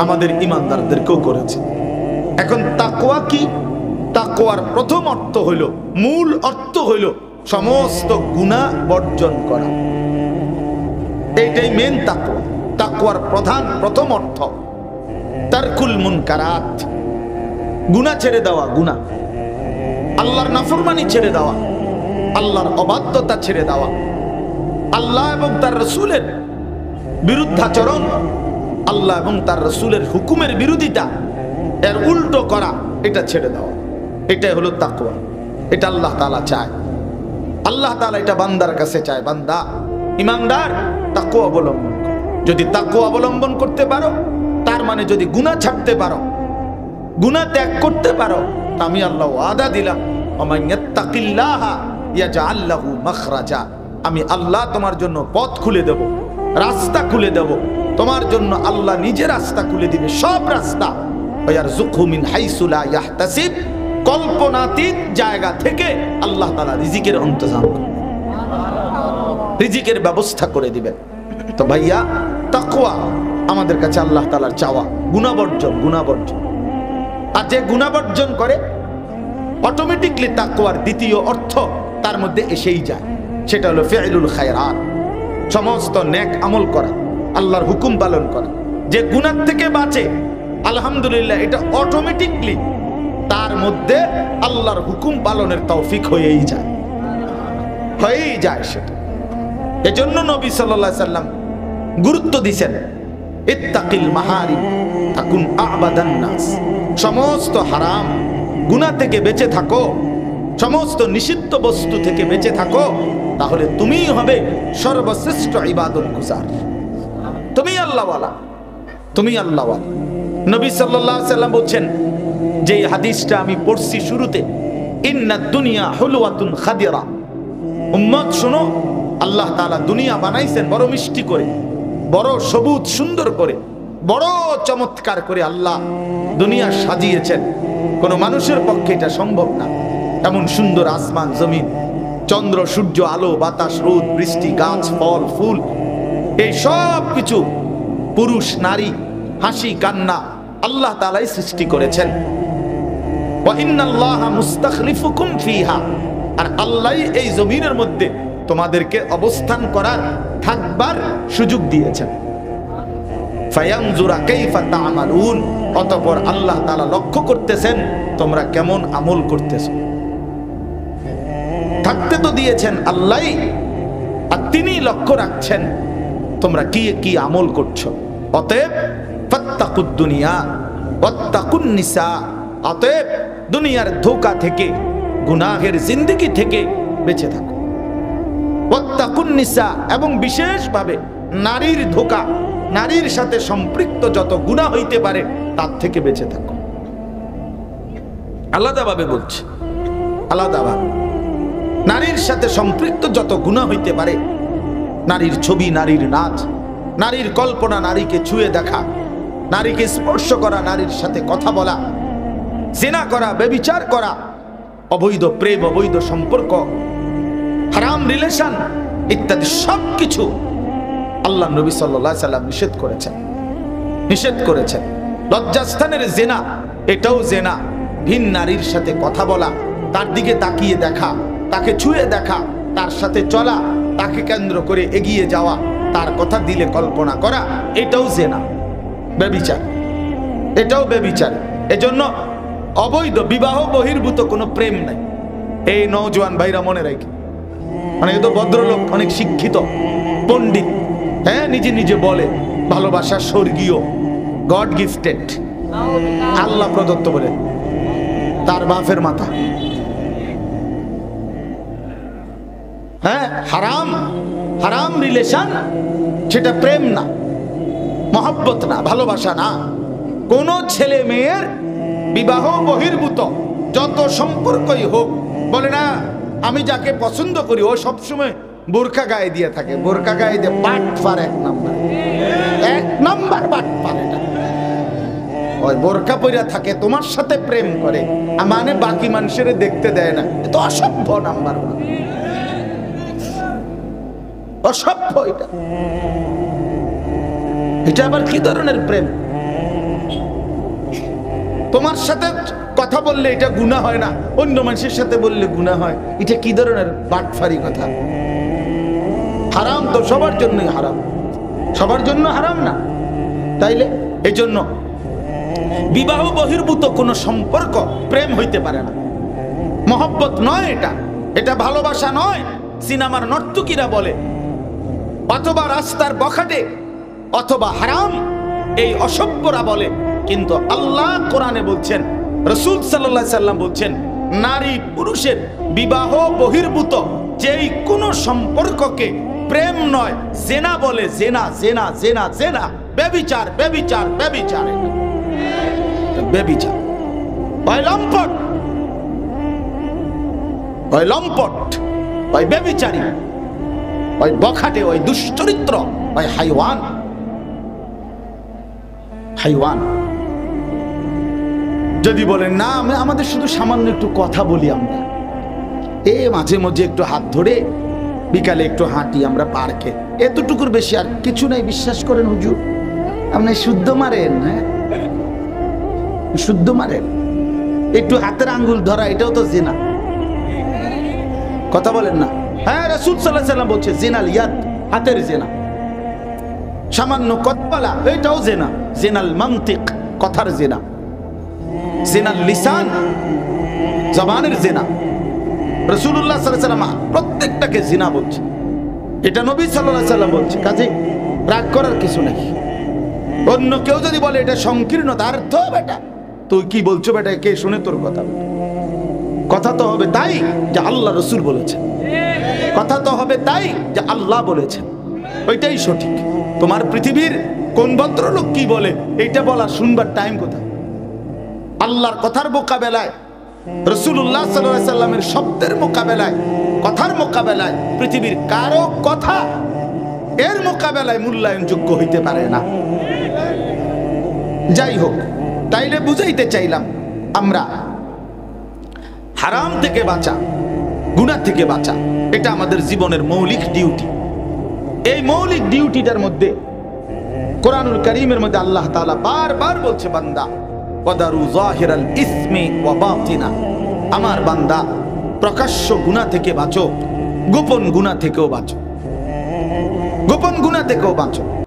আমাদের ঈমানদারদেরকেও করেছেন। এখন তাকওয়া কি? তাকওয়ার প্রথম অর্থ হইল, মূল অর্থ হইল সমস্ত গুনাহ বর্জন করা। এইটাই মেন তাকওয়া। তাকওয়ার প্রথম অর্থ তারকুল মুনকারাত, গুনাহ ছেড়ে দেওয়া, গুনাহ, আল্লাহর নাফরমানি ছেড়ে দেওয়া, আল্লাহর অবাধ্যতা ছেড়ে দেওয়া, আল্লাহ এবং তার রাসূলের বিরুদ্ধাচরণ, আল্লাহ এবং তার রাসূলের হুকুমের বিরোধিতা, এর উল্টো করা, এটা ছেড়ে দেওয়া। এটাই হলো তাকওয়া। এটা আল্লাহ তাআলা চায়, আল্লাহ তাআলা এটা বান্দার কাছে চায়। বান্দা ঈমানদার তাকওয়া অবলম্বন করো। যদি তাকওয়া অবলম্বন করতে পারো, তার মানে যদি গুনাহ ছাড়তে পারো, গুনাহ ত্যাগ করতে পারো, আমি আল্লাহ ওয়াদা দিলাম, ওমান ইয়াত্তাকিল্লাহা ইয়াজআল লাহু মাখরাজা, আমি আল্লাহ তোমার জন্য পথ খুলে দেব, রাস্তা খুলে দেব। তোমার জন্য আল্লাহ নিজে রাস্তা খুলে দিবে, সব রাস্তা। ওয়ারযুকহু মিন হাইসু লা ইয়াহতাসিব, কল্পনাতীত জায়গা থেকে আল্লাহ তাআলা রিজিকের ইন্তজাম করেন, রিজিকের ব্যবস্থা করে দিবেন। তো ভাইয়া, তাকওয়া আমাদের কাছে আল্লাহ তাআলার চাওয়া, গুনাহবর্জন, গুনাহবর্জন। আর যে গুনাহবর্জন করে অটোমেটিকলি তাকওয়ার দ্বিতীয় অর্থ তার মধ্যে এসেই যায়, সেটা হলো ফি'লুল খায়রাত, সমস্ত নেক আমল করা, আল্লাহর হুকুম পালন করা। যে গুনাহ থেকে বাঁচে, আলহামদুলিল্লাহ, এটা অটোমেটিকলি তার মধ্যে আল্লাহর হুকুম পালনের তৌফিক হয়েই যায়, হয়েই যায় সেটা। এজন্য নবী সাল্লাল্লাহু আলাইহি সাল্লাম গুরুত্ব দিয়েছেন, ইত্তাকিল মাহারিম তাকুন আ'বাদান নাস। সমস্ত হারাম গুনাহ থেকে বেঁচে থাকো, সমস্ত নিষিদ্ধ বস্তু থেকে বেঁচে থাকো, তাহলে তুমিই হবে সর্বশ্রেষ্ঠ ইবাদত গুজার। তুমি আল্লাহওয়ালা, তুমি আল্লাহওয়ালা। নবী সাল্লাল্লাহু আলাইহি সাল্লাম বলছেন, যে হাদিসটা আমি পড়ছি শুরুতে, ইন্নাদ দুনিয়া হুলওয়াতুন খাদিরা। উম্মত শোনো, আল্লাহ তাআলা দুনিয়া বানাইছেন বড় মিষ্টি করে, বড় সবুজ সুন্দর করে, বড় চমৎকার করে আল্লাহ দুনিয়া সাজিয়েছেন। কোন মানুষের পক্ষে এটা সম্ভব না, এমন সুন্দর আসমান জমিন, চন্দ্র সূর্য, আলো বাতাস, রোদ বৃষ্টি, গাছ ফল ফুল, এই সব কিছু, পুরুষ নারী, হাসি কান্না, আল্লাহ তাআলাই সৃষ্টি করেছেন। ওয়া ইন্নাল্লাহা মুস্তাখলিফুকুম ফিহা, আর আল্লাহ এই জমিনের মধ্যে তোমাদেরকে অবস্থান করার, থাকবার সুযোগ দিয়েছেন। ফায়ানজুরা কাইফা তা'মালুন, অতঃপর আল্লাহ তাআলা লক্ষ্য করতেছেন তোমরা কেমন আমল করতেছো। থাকতে তো দিয়েছেন আল্লাহই, আর তিনি লক্ষ্য রাখছেন তোমরা কি কি আমল করছো। অতএব ফাত্তাকুদ দুনিয়া ওয়াত্তাকুন নিসা, অতএব দুনিয়ার ধোঁকা থেকে, গুনাহের জিন্দেগি থেকে বেঁচে থাকো। ওয়াত্তাকুন নিসা, এবং বিশেষভাবে নারীর ধোঁকা, নারীর সাথে সম্পৃক্ত যত গুনাহ হইতে পারে তার থেকে বেঁচে থাকো। আলাদাভাবে বলছে, আলাদাভাবে নারীর সাথে সম্পৃক্ত যত গুনাহ হইতে পারে, নারীর ছবি, নারীর নাচ, নারীর কল্পনা, নারীকে ছুঁয়ে দেখা, নারীকে স্পর্শ করা, নারীর সাথে কথা বলা, জিনা করা, ব্যভিচার করা, অবৈধ প্রেম, অবৈধ সম্পর্ক, হারাম রিলেশন ইত্যাদি সবকিছু আল্লাহ নবী সাল্লাল্লাহু আলাইহি সাল্লাম নিষেধ করেছেন, নিষেধ করেছেন। লজ্জাস্থানের জিনা, এটাও জিনা। ভিন নারীর সাথে কথা বলা, তার দিকে তাকিয়ে দেখা, তাকে ছুঁয়ে দেখা, তার সাথে চলা, তাকে কেন্দ্র করে এগিয়ে যাওয়া, তার কথা দিলে কল্পনা করা, এটাও জিনা, ব্যভিচার, এটাও ব্যভিচার। এজন্য অবৈধ বিবাহ বহির্ভূত কোনো প্রেম নাই। এই নওজোয়ান ভাইরা মনে রাখি, অনেক তো ভদ্রলোক, অনেক শিক্ষিত পণ্ডিত, হ্যাঁ, নিজে নিজে বলে ভালোবাসা স্বর্গীয়, গড গিফটেড, আল্লাহ প্রদত্ত বলে, তার বাপের মাথা। হ্যাঁ, হারাম, হারাম রিলেশন, সেটা প্রেম না, মহব্বত না, ভালোবাসা না। কোন ছেলে মেয়ের বিবাহ বহির্ভূত যত সম্পর্কই হোক, বলে না আমি যাকে পছন্দ করি ও সবসময় বোরকা গায়ে দিয়ে থাকে, বোরকা গায়ে দিয়ে বাটপার, এক নাম্বার, এক নাম্বার বাটপার। এটা ওই বোরকা পইরা থাকে, তোমার সাথে প্রেম করে, মানে বাকি মানুষের দেখতে দেয় না, এ তো অসভ্য নাম্বার, অসভ্য। এটা এটা আবার কি ধরনের প্রেম? তোমার সাথে কথা বললে এটা গুনাহ হয় না, অন্য মানুষের সাথে বললে গুনাহ হয়, এটা কি ধরনের বাটফারি কথা? হারাম তো সবার জন্যই হারাম, সবার জন্য হারাম না। তাইলে এই জন্য বিবাহ বহির্ভূত কোনো সম্পর্ক প্রেম হইতে পারে না, মহব্বত নয়, এটা এটা ভালোবাসা নয়। সিনেমার নর্তকীরা বলে, অথবা রাস্তার বখাটে, অথবা হারাম, এই অসভ্যরা বলে। কিন্তু আল্লাহ কোরআনে বলছেন, রাসূল সাল্লাল্লাহু আলাইহি সাল্লাম বলছেন, নারী পুরুষের বিবাহ বহির্ভূত যেই কোনো সম্পর্ককে প্রেম নয়, জেনা বলে, জেনা, জেনা, জেনা, জেনা, ব্যভিচার, ব্যভিচার, ব্যভিচার, ব্যভিচার। ওই লম্পট, ওই লম্পট, ওই ব্যভিচারী, ওই বখাটে, ওই দুশ্চরিত্র, ওই হাইওয়ান, হাইওয়ান। যদি বলেন না আমাদের শুধু সামান্য একটু কথা বলি, আমরা মাঝে মাঝে একটু হাত ধরে বিকালে একটু হাঁটি আমরা পার্কে, এতটুকুর বেশি আর কিছু নাই, বিশ্বাস করেন হুজুর আপনি শুদ্ধ মারেন, হ্যাঁ শুদ্ধ মারেন, একটু হাতের আঙ্গুল ধরা এটাও তো জিনা, কথা বলেন না? হ্যাঁ, রাসূল সাল্লাল্লাহু আলাইহি ওয়াসাল্লাম বলছে জিনাল ইয়াদ, হাতের জিনা, সামান্য কথা বলা এটাও জিনা, জিনাল মানতিক কথার জিনা, জিনাল লিসান জবানের জিনা। রাসূলুল্লাহ সাল্লাল্লাহু আলাইহি ওয়াসাল্লাম প্রত্যেকটাকে জিনা বলছে, এটা নবী সাল্লাল্লাহু আলাইহি ওয়াসাল্লাম বলছে, কাজে রাগ করার কিছু নেই। অন্য কেউ যদি বলে এটা সংকীর্ণতা, আর তো বেটা তুই কি বলছো বেটা, কে শুনে তোর কথা? কথা তো হবে তাই যে আল্লাহ রসুল বলেছেন, কথা তো হবে তাই যে আল্লাহ বলেছেন, ওইটাই সঠিক। তোমার পৃথিবীর কোন ভদ্রলোক কি বলে এইটা বলা শুনবার টাইম কোথায়? আল্লাহর কথার মোকাবেলায়, রাসূলুল্লাহ সাল্লাল্লাহু আলাইহি সাল্লামের শব্দের মোকাবেলায়, কথার মোকাবেলায় পৃথিবীর কারো কথা এর মোকাবেলায় মূল্যায়নযোগ্য হইতে পারে না। যাই হোক, তাইলে বুঝাইতে চাইলাম আমরা হারাম থেকে বাঁচা, গুনাহ থেকে বাঁচা, এটা আমাদের জীবনের মৌলিক ডিউটি। এই মৌলিক ডিউটিটার মধ্যে কোরআনুল কারীমের মধ্যে আল্লাহ তাআলা বারবার বলছে, বান্দা ওয়াদারু যাহিরাল ইসমি ওয়া বাতিনা, আমার বান্দা প্রকাশ্য গুনাহ থেকে বাঁচো, গোপন গুনাহ থেকেও বাঁচো, গোপন গুনাহ থেকেও বাঁচো।